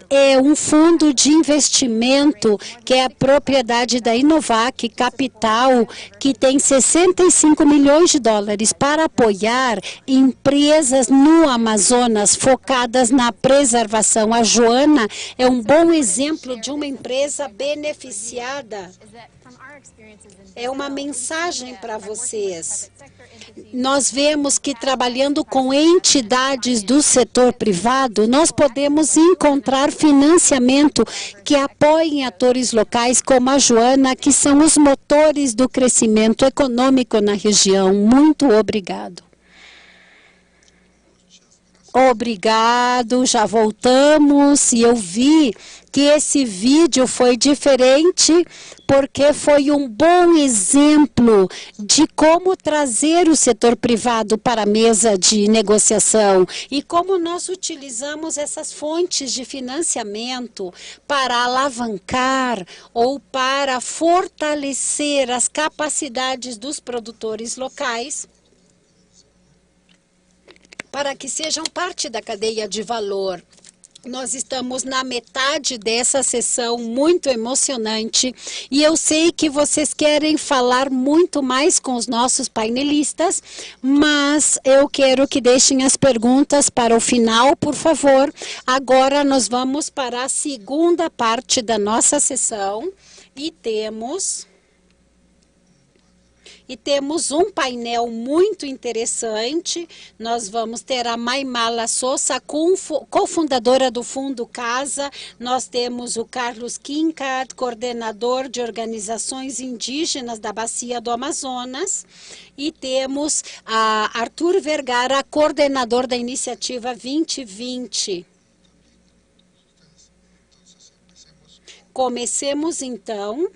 é um fundo de investimento que é a propriedade da Inovac Capital, que tem 65 milhões de dólares para apoiar empresas no Amazonas focadas na preservação. A Joana é um bom exemplo de uma empresa beneficiada. É uma mensagem para vocês. Nós vemos que trabalhando com entidades do setor privado, nós podemos encontrar financiamento que apoiem atores locais como a Joana, que são os motores do crescimento econômico na região. Muito obrigado. Obrigado, já voltamos, e eu vi que esse vídeo foi diferente porque foi um bom exemplo de como trazer o setor privado para a mesa de negociação e como nós utilizamos essas fontes de financiamento para alavancar ou para fortalecer as capacidades dos produtores locais, para que sejam parte da cadeia de valor. Nós estamos na metade dessa sessão muito emocionante e eu sei que vocês querem falar muito mais com os nossos painelistas, mas eu quero que deixem as perguntas para o final, por favor. Agora nós vamos para a segunda parte da nossa sessão e temos E temos um painel muito interessante. Nós vamos ter a Maimala Souza, cofundadora do Fundo Casa. Nós temos o Carlos Quincard, coordenador de organizações indígenas da Bacia do Amazonas. E temos a Arthur Vergara, coordenador da Iniciativa 2020. Comecemos então.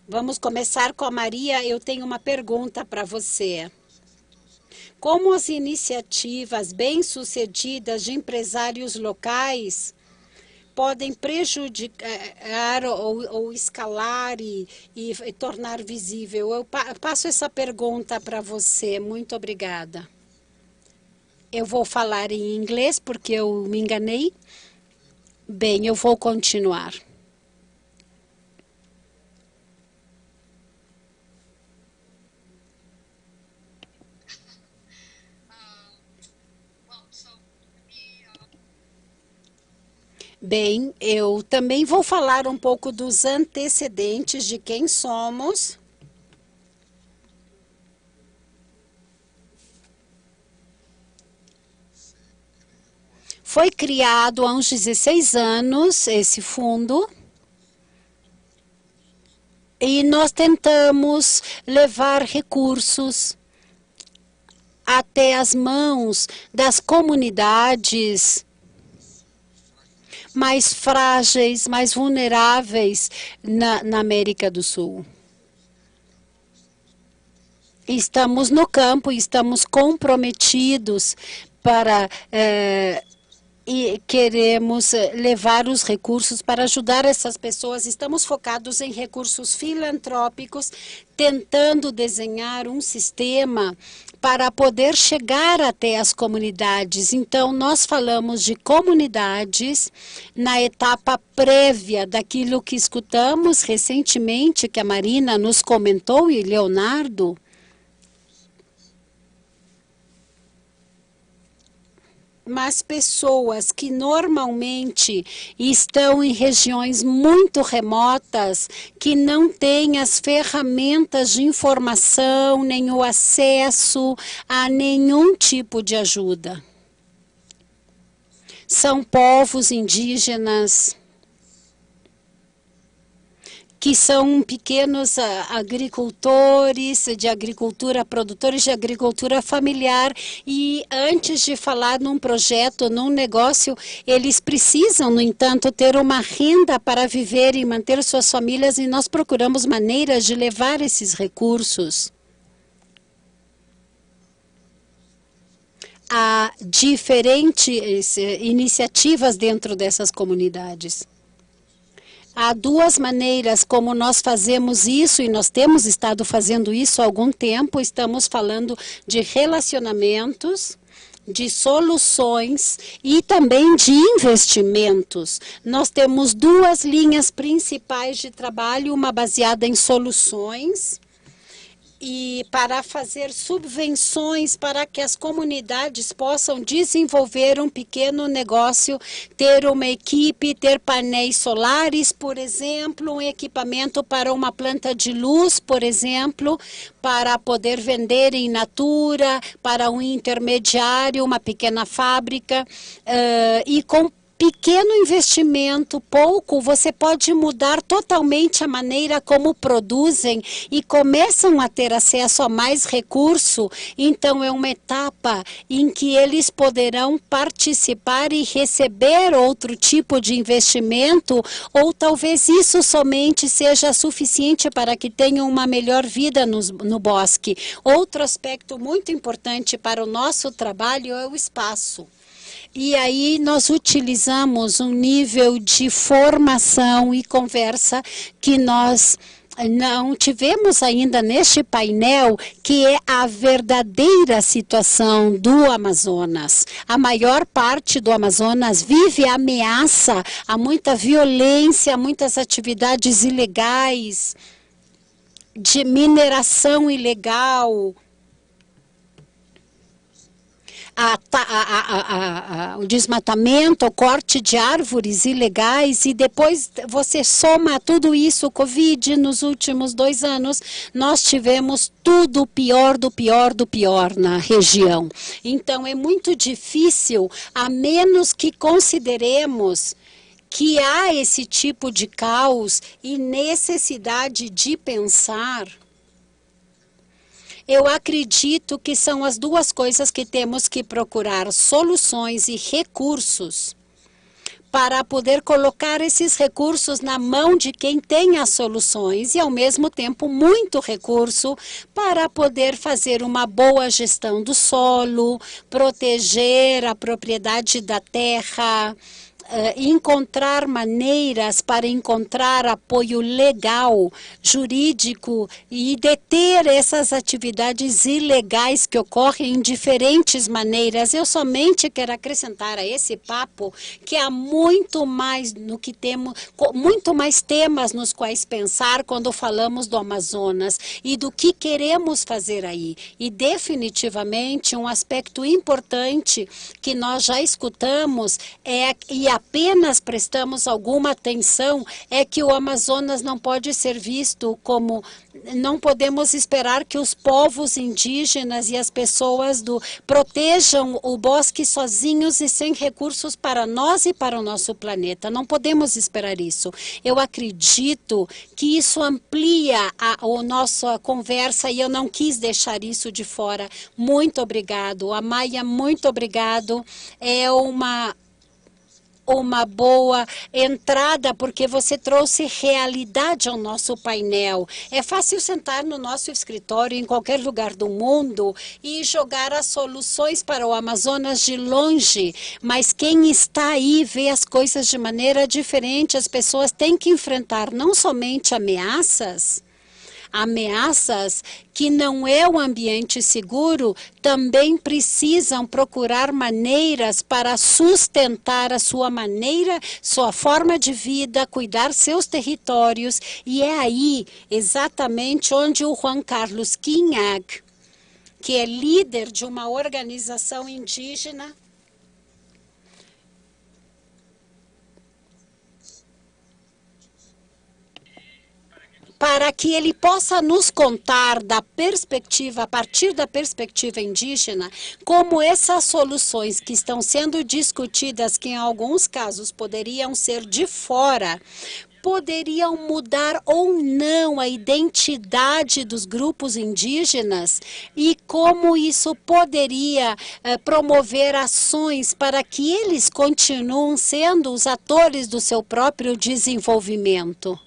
Vamos começar com a Maria. Eu tenho uma pergunta para você. Como as iniciativas bem-sucedidas de empresários locais podem prejudicar ou escalar e tornar visível? Eu passo essa pergunta para você. Muito obrigada. Eu vou falar em inglês porque eu me enganei. Bem, eu vou continuar. Bem, eu também vou falar um pouco dos antecedentes de quem somos. Foi criado há uns 16 anos esse fundo. E nós tentamos levar recursos até as mãos das comunidades mais frágeis, mais vulneráveis na América do Sul. Estamos no campo, estamos comprometidos para e queremos levar os recursos para ajudar essas pessoas. Estamos focados em recursos filantrópicos, tentando desenhar um sistema para poder chegar até as comunidades. Então, nós falamos de comunidades na etapa prévia daquilo que escutamos recentemente, que a Marina nos comentou e Leonardo. Mas pessoas que normalmente estão em regiões muito remotas, que não têm as ferramentas de informação, nem o acesso a nenhum tipo de ajuda. São povos indígenas que são pequenos agricultores de agricultura, produtores de agricultura familiar, e antes de falar num projeto, num negócio, eles precisam, no entanto, ter uma renda para viver e manter suas famílias, e nós procuramos maneiras de levar esses recursos a diferentes iniciativas dentro dessas comunidades. Há duas maneiras como nós fazemos isso, e nós temos estado fazendo isso há algum tempo. Estamos falando de relacionamentos, de soluções e também de investimentos. Nós temos duas linhas principais de trabalho, uma baseada em soluções e para fazer subvenções para que as comunidades possam desenvolver um pequeno negócio, ter uma equipe, ter painéis solares, por exemplo, um equipamento para uma planta de luz, por exemplo, para poder vender em natura, para um intermediário, uma pequena fábrica, e com pequeno investimento, pouco, você pode mudar totalmente a maneira como produzem e começam a ter acesso a mais recurso. Então, é uma etapa em que eles poderão participar e receber outro tipo de investimento, ou talvez isso somente seja suficiente para que tenham uma melhor vida no bosque. Outro aspecto muito importante para o nosso trabalho é o espaço. E aí nós utilizamos um nível de formação e conversa que nós não tivemos ainda neste painel, que é a verdadeira situação do Amazonas. A maior parte do Amazonas vive ameaça, há muita violência, muitas atividades ilegais, de mineração ilegal. o desmatamento, o corte de árvores ilegais, e depois você soma tudo isso, o Covid, nos últimos 2 anos, nós tivemos tudo pior do pior do pior na região. Então, é muito difícil, a menos que consideremos que há esse tipo de caos e necessidade de pensar. Eu acredito que são as duas coisas que temos que procurar: soluções e recursos, para poder colocar esses recursos na mão de quem tem as soluções e, ao mesmo tempo, muito recurso para poder fazer uma boa gestão do solo, proteger a propriedade da terra, encontrar maneiras para encontrar apoio legal, jurídico e deter essas atividades ilegais que ocorrem em diferentes maneiras. Eu somente quero acrescentar a esse papo que há muito mais no que temos, muito mais temas nos quais pensar quando falamos do Amazonas e do que queremos fazer aí. E definitivamente um aspecto importante que nós já escutamos e apenas prestamos alguma atenção é que o Amazonas não pode ser visto como, não podemos esperar que os povos indígenas e as pessoas protejam o bosque sozinhos e sem recursos para nós e para o nosso planeta. Não podemos esperar isso. Eu acredito que isso amplia a nossa conversa e eu não quis deixar isso de fora. Muito obrigado. Amaya, muito obrigado. É uma boa entrada, porque você trouxe realidade ao nosso painel. É fácil sentar no nosso escritório em qualquer lugar do mundo e jogar as soluções para o Amazonas de longe, mas quem está aí vê as coisas de maneira diferente. As pessoas têm que enfrentar não somente ameaças que não é o ambiente seguro, também precisam procurar maneiras para sustentar a sua maneira, sua forma de vida, cuidar seus territórios. E é aí exatamente onde o Juan Carlos Quinhag, que é líder de uma organização indígena, para que ele possa nos contar da perspectiva, a partir da perspectiva indígena, como essas soluções que estão sendo discutidas, que em alguns casos poderiam ser de fora, poderiam mudar ou não a identidade dos grupos indígenas e como isso poderia promover ações para que eles continuem sendo os atores do seu próprio desenvolvimento.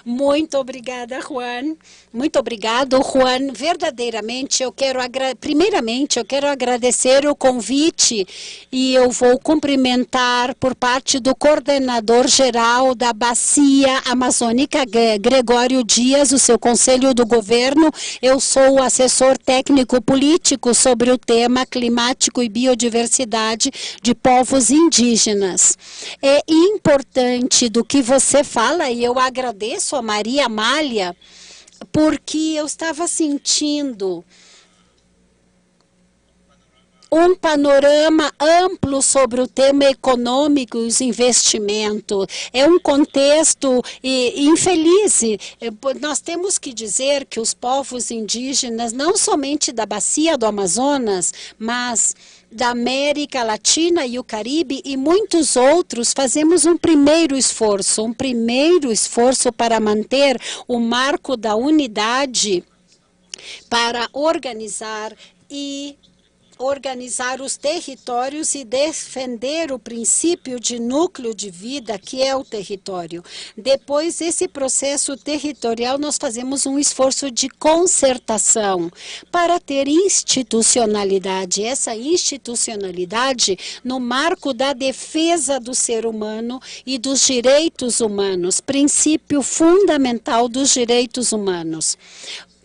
Muito obrigada, Juan. Muito obrigado, Juan. Verdadeiramente, primeiramente, eu quero agradecer o convite e eu vou cumprimentar por parte do coordenador-geral da Bacia Amazônica, Gregório Dias, o seu conselho do governo. Eu sou o assessor técnico político sobre o tema climático e biodiversidade de povos indígenas. É importante do que você fala e eu agradeço a Maria Amália, porque eu estava sentindo um panorama amplo sobre o tema econômico e os investimentos. É um contexto infeliz. Nós temos que dizer que os povos indígenas, não somente da Bacia do Amazonas, mas da América Latina e o Caribe e muitos outros, fazemos um primeiro esforço para manter o marco da unidade, para organizar os territórios e defender o princípio de núcleo de vida que é o território. Depois desse processo territorial, nós fazemos um esforço de concertação para ter institucionalidade. Essa institucionalidade no marco da defesa do ser humano e dos direitos humanos, princípio fundamental dos direitos humanos.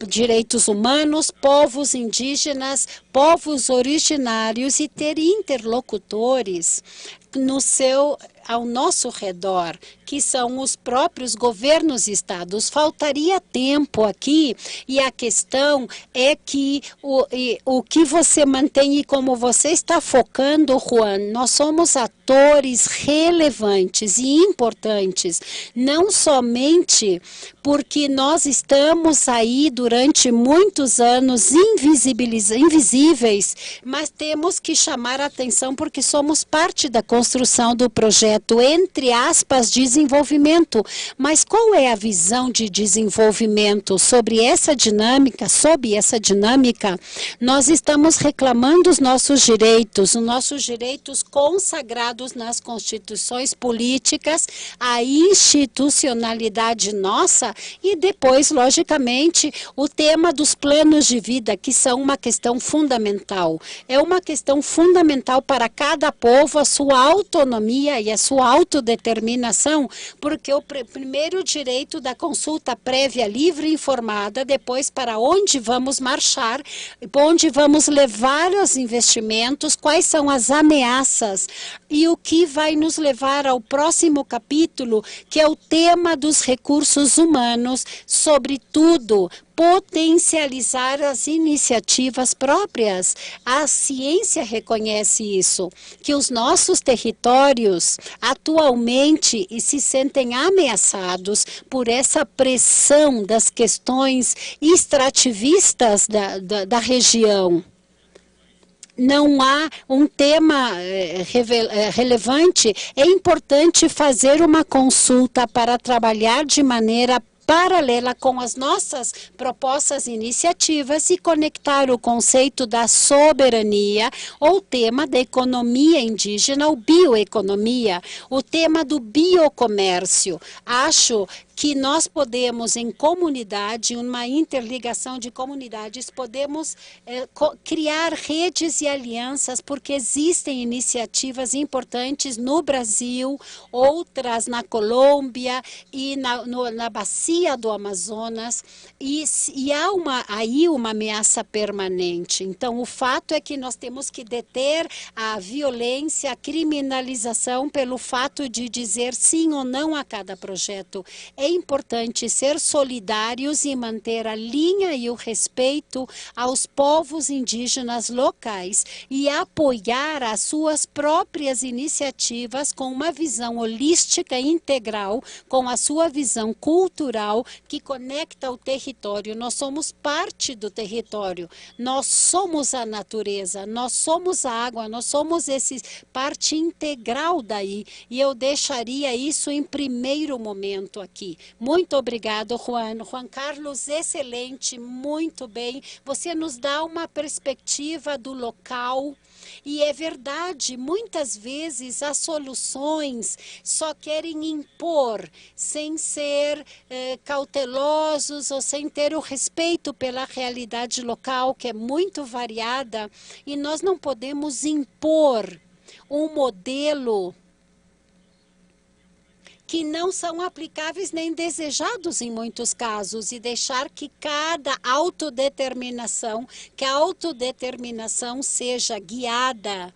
Direitos humanos, povos indígenas, povos originários e ter interlocutores ao nosso redor, que são os próprios governos e estados. Faltaria tempo aqui, e a questão é que o que você mantém e como você está focando, Juan, nós somos atores relevantes e importantes, não somente porque nós estamos aí durante muitos anos invisíveis, mas temos que chamar a atenção porque somos parte da construção do projeto, entre aspas, desenvolvimento. Mas qual é a visão de desenvolvimento sobre essa dinâmica? Sob essa dinâmica, nós estamos reclamando os nossos direitos consagrados nas constituições políticas, a institucionalidade nossa e depois, logicamente, o tema dos planos de vida, que são uma questão fundamental. É uma questão fundamental para cada povo, a sua autonomia e a sua autodeterminação, porque o primeiro direito da consulta prévia, livre e informada, depois para onde vamos marchar, onde vamos levar os investimentos, quais são as ameaças e o que vai nos levar ao próximo capítulo, que é o tema dos recursos humanos, sobretudo potencializar as iniciativas próprias. A ciência reconhece isso, que os nossos territórios atualmente se sentem ameaçados por essa pressão das questões extrativistas da região. Não há um tema relevante, é importante fazer uma consulta para trabalhar de maneira paralela com as nossas propostas e iniciativas e conectar o conceito da soberania, ou o tema da economia indígena, ou bioeconomia, o tema do biocomércio. Acho que nós podemos, em comunidade, uma interligação de comunidades, podemos criar redes e alianças, porque existem iniciativas importantes no Brasil, outras na Colômbia e na bacia do Amazonas, e há aí uma ameaça permanente. Então, o fato é que nós temos que deter a violência, a criminalização pelo fato de dizer sim ou não a cada projeto. É importante ser solidários e manter a linha e o respeito aos povos indígenas locais e apoiar as suas próprias iniciativas com uma visão holística e integral, com a sua visão cultural que conecta o território. Nós somos parte do território, nós somos a natureza, nós somos a água, nós somos parte integral daí, e eu deixaria isso em primeiro momento aqui. Muito obrigado, Juan. Juan Carlos, excelente, muito bem. Você nos dá uma perspectiva do local. E é verdade, muitas vezes as soluções só querem impor, sem ser cautelosos ou sem ter o respeito pela realidade local, que é muito variada, e nós não podemos impor um modelo que não são aplicáveis nem desejados em muitos casos, e deixar que a autodeterminação seja guiada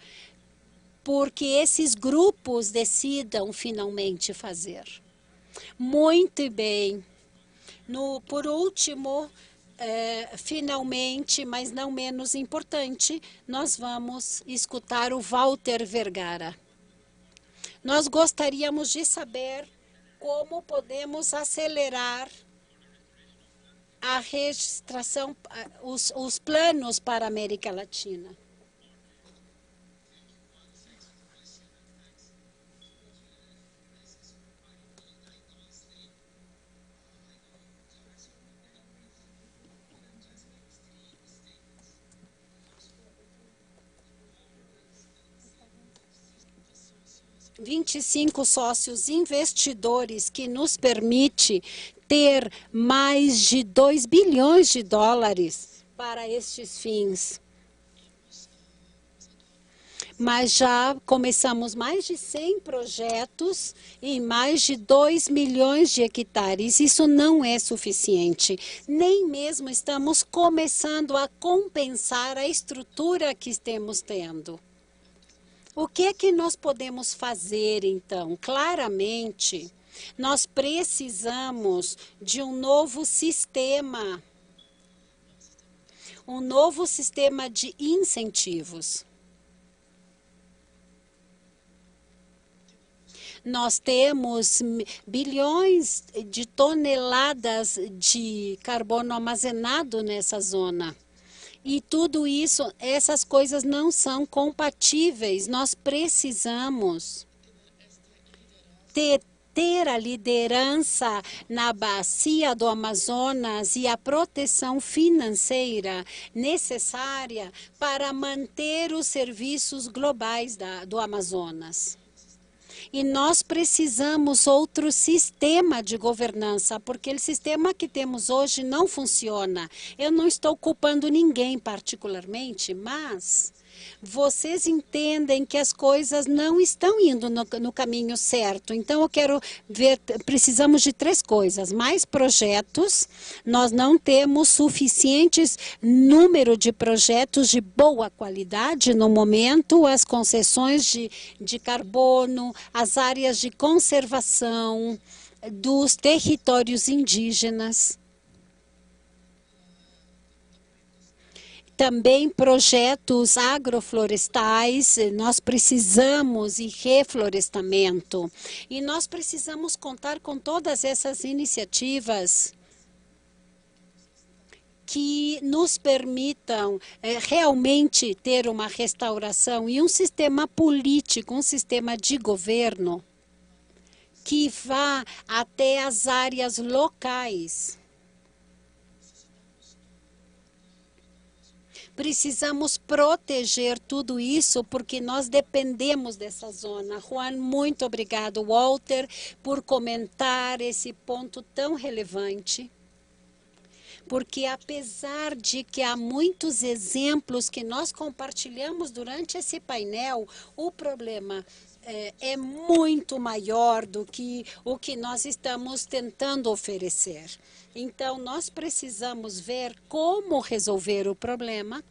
porque esses grupos decidam finalmente fazer. Muito bem. Por último, finalmente, mas não menos importante, nós vamos escutar o Walter Vergara. Nós gostaríamos de saber como podemos acelerar a registração, os planos para a América Latina. $25 25 sócios investidores, que nos permite ter mais de $2 bilhões para estes fins. Mas já começamos mais de 100 projetos em mais de 2 milhões de hectares. Isso não é suficiente. Nem mesmo estamos começando a compensar a estrutura que estamos tendo. O que é que nós podemos fazer, então? Claramente, nós precisamos de um novo sistema de incentivos. Nós temos bilhões de toneladas de carbono armazenado nessa zona. E tudo isso, essas coisas não são compatíveis. Nós precisamos ter a liderança na bacia do Amazonas e a proteção financeira necessária para manter os serviços globais do Amazonas. E nós precisamos outro sistema de governança, porque o sistema que temos hoje não funciona. Eu não estou culpando ninguém particularmente, mas vocês entendem que as coisas não estão indo no caminho certo. Então, eu quero ver, precisamos de 3 coisas. Mais projetos, nós não temos suficientes número de projetos de boa qualidade no momento, as concessões de carbono, as áreas de conservação dos territórios indígenas. Também projetos agroflorestais, nós precisamos de reflorestamento. E nós precisamos contar com todas essas iniciativas que nos permitam realmente ter uma restauração e um sistema político, um sistema de governo que vá até as áreas locais. Precisamos proteger tudo isso porque nós dependemos dessa zona. Juan, muito obrigado. Walter, por comentar esse ponto tão relevante. Porque apesar de que há muitos exemplos que nós compartilhamos durante esse painel, o problema é muito maior do que o que nós estamos tentando oferecer. Então, nós precisamos ver como resolver o problema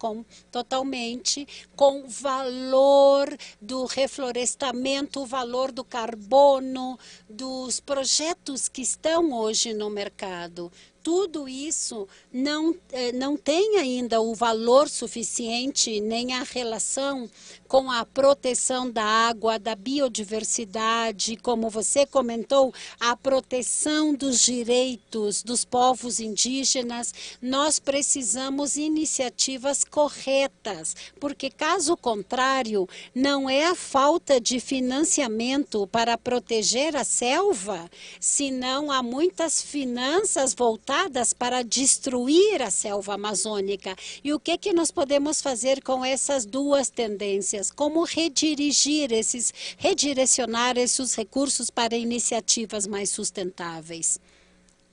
totalmente com o valor do reflorestamento, o valor do carbono, dos projetos que estão hoje no mercado. Tudo isso não tem ainda o valor suficiente, nem a relação com a proteção da água, da biodiversidade, como você comentou, a proteção dos direitos dos povos indígenas. Nós precisamos iniciativas corretas, porque caso contrário, não é a falta de financiamento para proteger a selva, senão há muitas finanças voltadas para destruir a selva amazônica. E o que nós podemos fazer com essas duas tendências? Como redirecionar esses recursos para iniciativas mais sustentáveis?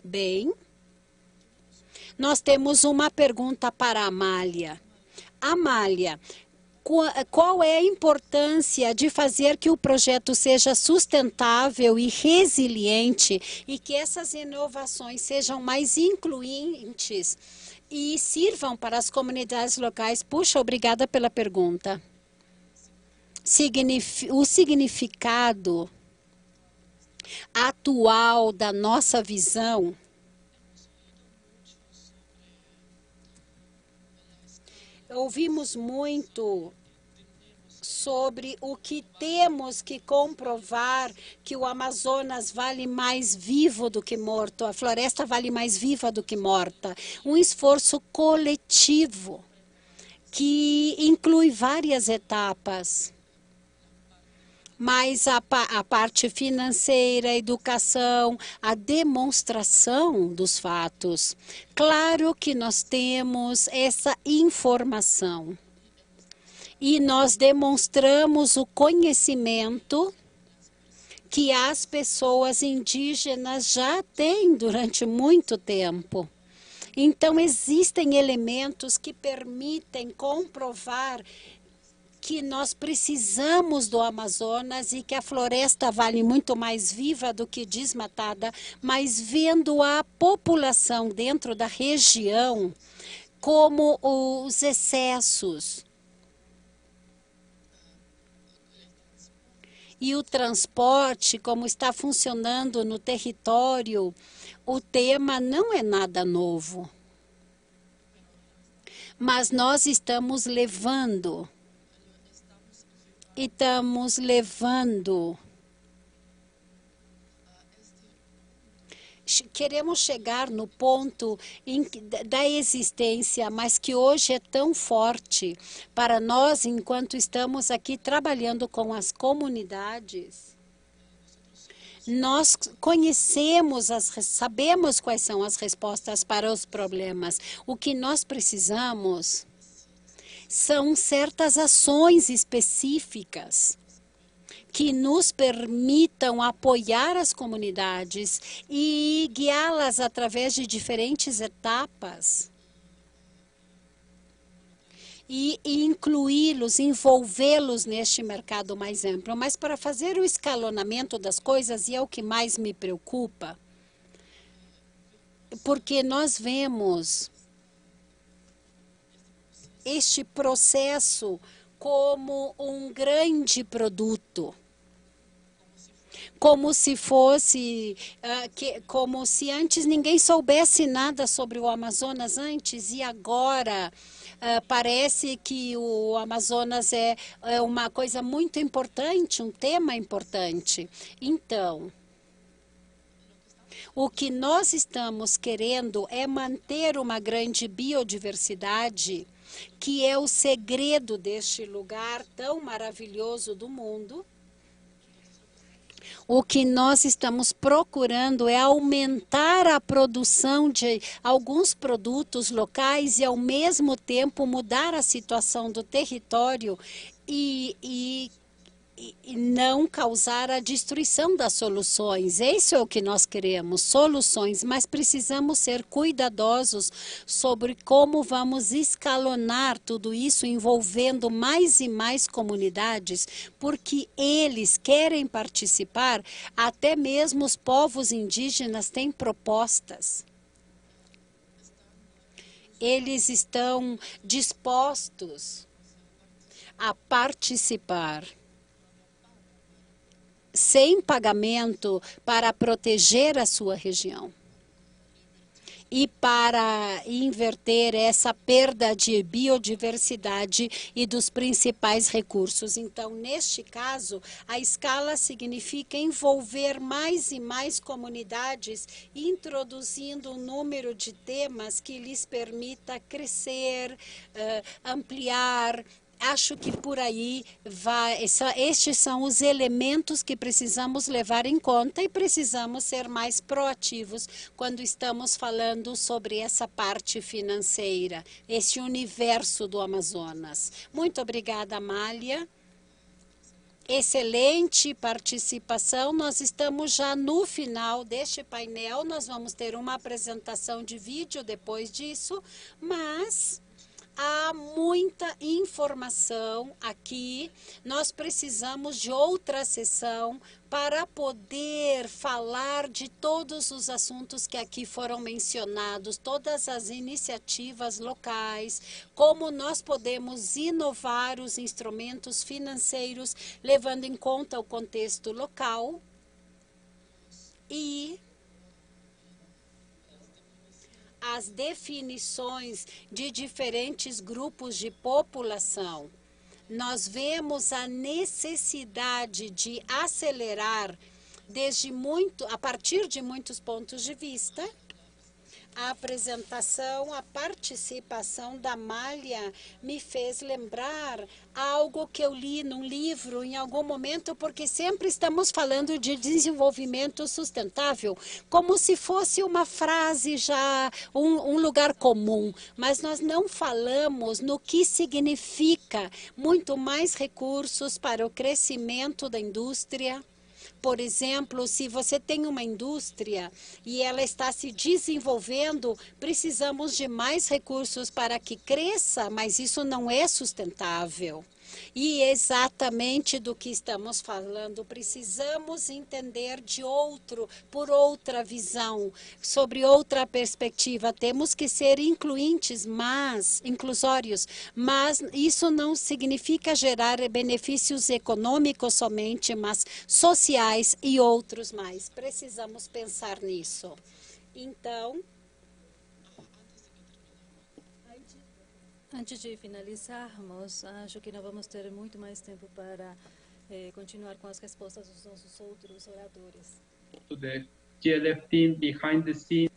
Bem, nós temos uma pergunta para a Amália. Amália, qual é a importância de fazer que o projeto seja sustentável e resiliente e que essas inovações sejam mais incluintes e sirvam para as comunidades locais? Puxa, obrigada pela pergunta. O significado atual da nossa visão ouvimos muito sobre o que temos que comprovar, que o Amazonas vale mais vivo do que morto, a floresta vale mais viva do que morta. Um esforço coletivo que inclui várias etapas. Mas a parte financeira, a educação, a demonstração dos fatos. Claro que nós temos essa informação. E nós demonstramos o conhecimento que as pessoas indígenas já têm durante muito tempo. Então, existem elementos que permitem comprovar que nós precisamos do Amazonas e que a floresta vale muito mais viva do que desmatada, mas vendo a população dentro da região como os excessos e o transporte, como está funcionando no território, o tema não é nada novo. Mas nós estamos levando queremos chegar no ponto da existência, mas que hoje é tão forte para nós, enquanto estamos aqui trabalhando com as comunidades. Nós conhecemos, sabemos quais são as respostas para os problemas. O que nós precisamos são certas ações específicas que nos permitam apoiar as comunidades e guiá-las através de diferentes etapas e incluí-los, envolvê-los neste mercado mais amplo. Mas para fazer o escalonamento das coisas, e é o que mais me preocupa, porque nós vemos este processo como um grande produto, como se fosse, como se antes ninguém soubesse nada sobre o Amazonas antes, e agora parece que o Amazonas é uma coisa muito importante, um tema importante. Então, o que nós estamos querendo é manter uma grande biodiversidade, que é o segredo deste lugar tão maravilhoso do mundo. O que nós estamos procurando é aumentar a produção de alguns produtos locais e, ao mesmo tempo, mudar a situação do território e não causar a destruição das soluções. Isso é o que nós queremos, soluções, mas precisamos ser cuidadosos sobre como vamos escalonar tudo isso, envolvendo mais e mais comunidades, porque eles querem participar, até mesmo os povos indígenas têm propostas. Eles estão dispostos a participar sem pagamento para proteger a sua região e para inverter essa perda de biodiversidade e dos principais recursos. Então, neste caso, a escala significa envolver mais e mais comunidades, introduzindo um número de temas que lhes permita crescer, ampliar. Acho que por aí estes são os elementos que precisamos levar em conta e precisamos ser mais proativos quando estamos falando sobre essa parte financeira, esse universo do Amazonas. Muito obrigada, Amália. Excelente participação. Nós estamos já no final deste painel. Nós vamos ter uma apresentação de vídeo depois disso, mas há muita informação aqui. Nós precisamos de outra sessão para poder falar de todos os assuntos que aqui foram mencionados, todas as iniciativas locais, como nós podemos inovar os instrumentos financeiros, levando em conta o contexto local e as definições de diferentes grupos de população. Nós vemos a necessidade de acelerar a partir de muitos pontos de vista. A apresentação, a participação da Amália me fez lembrar algo que eu li num livro em algum momento, porque sempre estamos falando de desenvolvimento sustentável, como se fosse uma frase já, um lugar comum, mas nós não falamos no que significa muito mais recursos para o crescimento da indústria, Por exemplo, se você tem uma indústria e ela está se desenvolvendo, precisamos de mais recursos para que cresça, mas isso não é sustentável. E exatamente do que estamos falando, precisamos entender por outra visão, sobre outra perspectiva. Temos que ser inclusórios, mas isso não significa gerar benefícios econômicos somente, mas sociais e outros mais. Precisamos pensar nisso. Então, antes de finalizarmos, acho que não vamos ter muito mais tempo para continuar com as respostas dos nossos outros oradores. To the GLF team behind the scenes.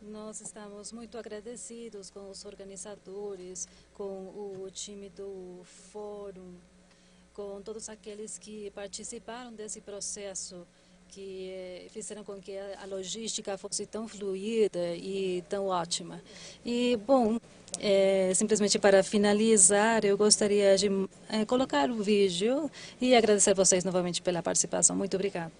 Nós estamos muito agradecidos com os organizadores, com o time do fórum, com todos aqueles que participaram desse processo, que fizeram com que a logística fosse tão fluida e tão ótima. E, bom, simplesmente para finalizar, eu gostaria de colocar o vídeo e agradecer vocês novamente pela participação. Muito obrigada.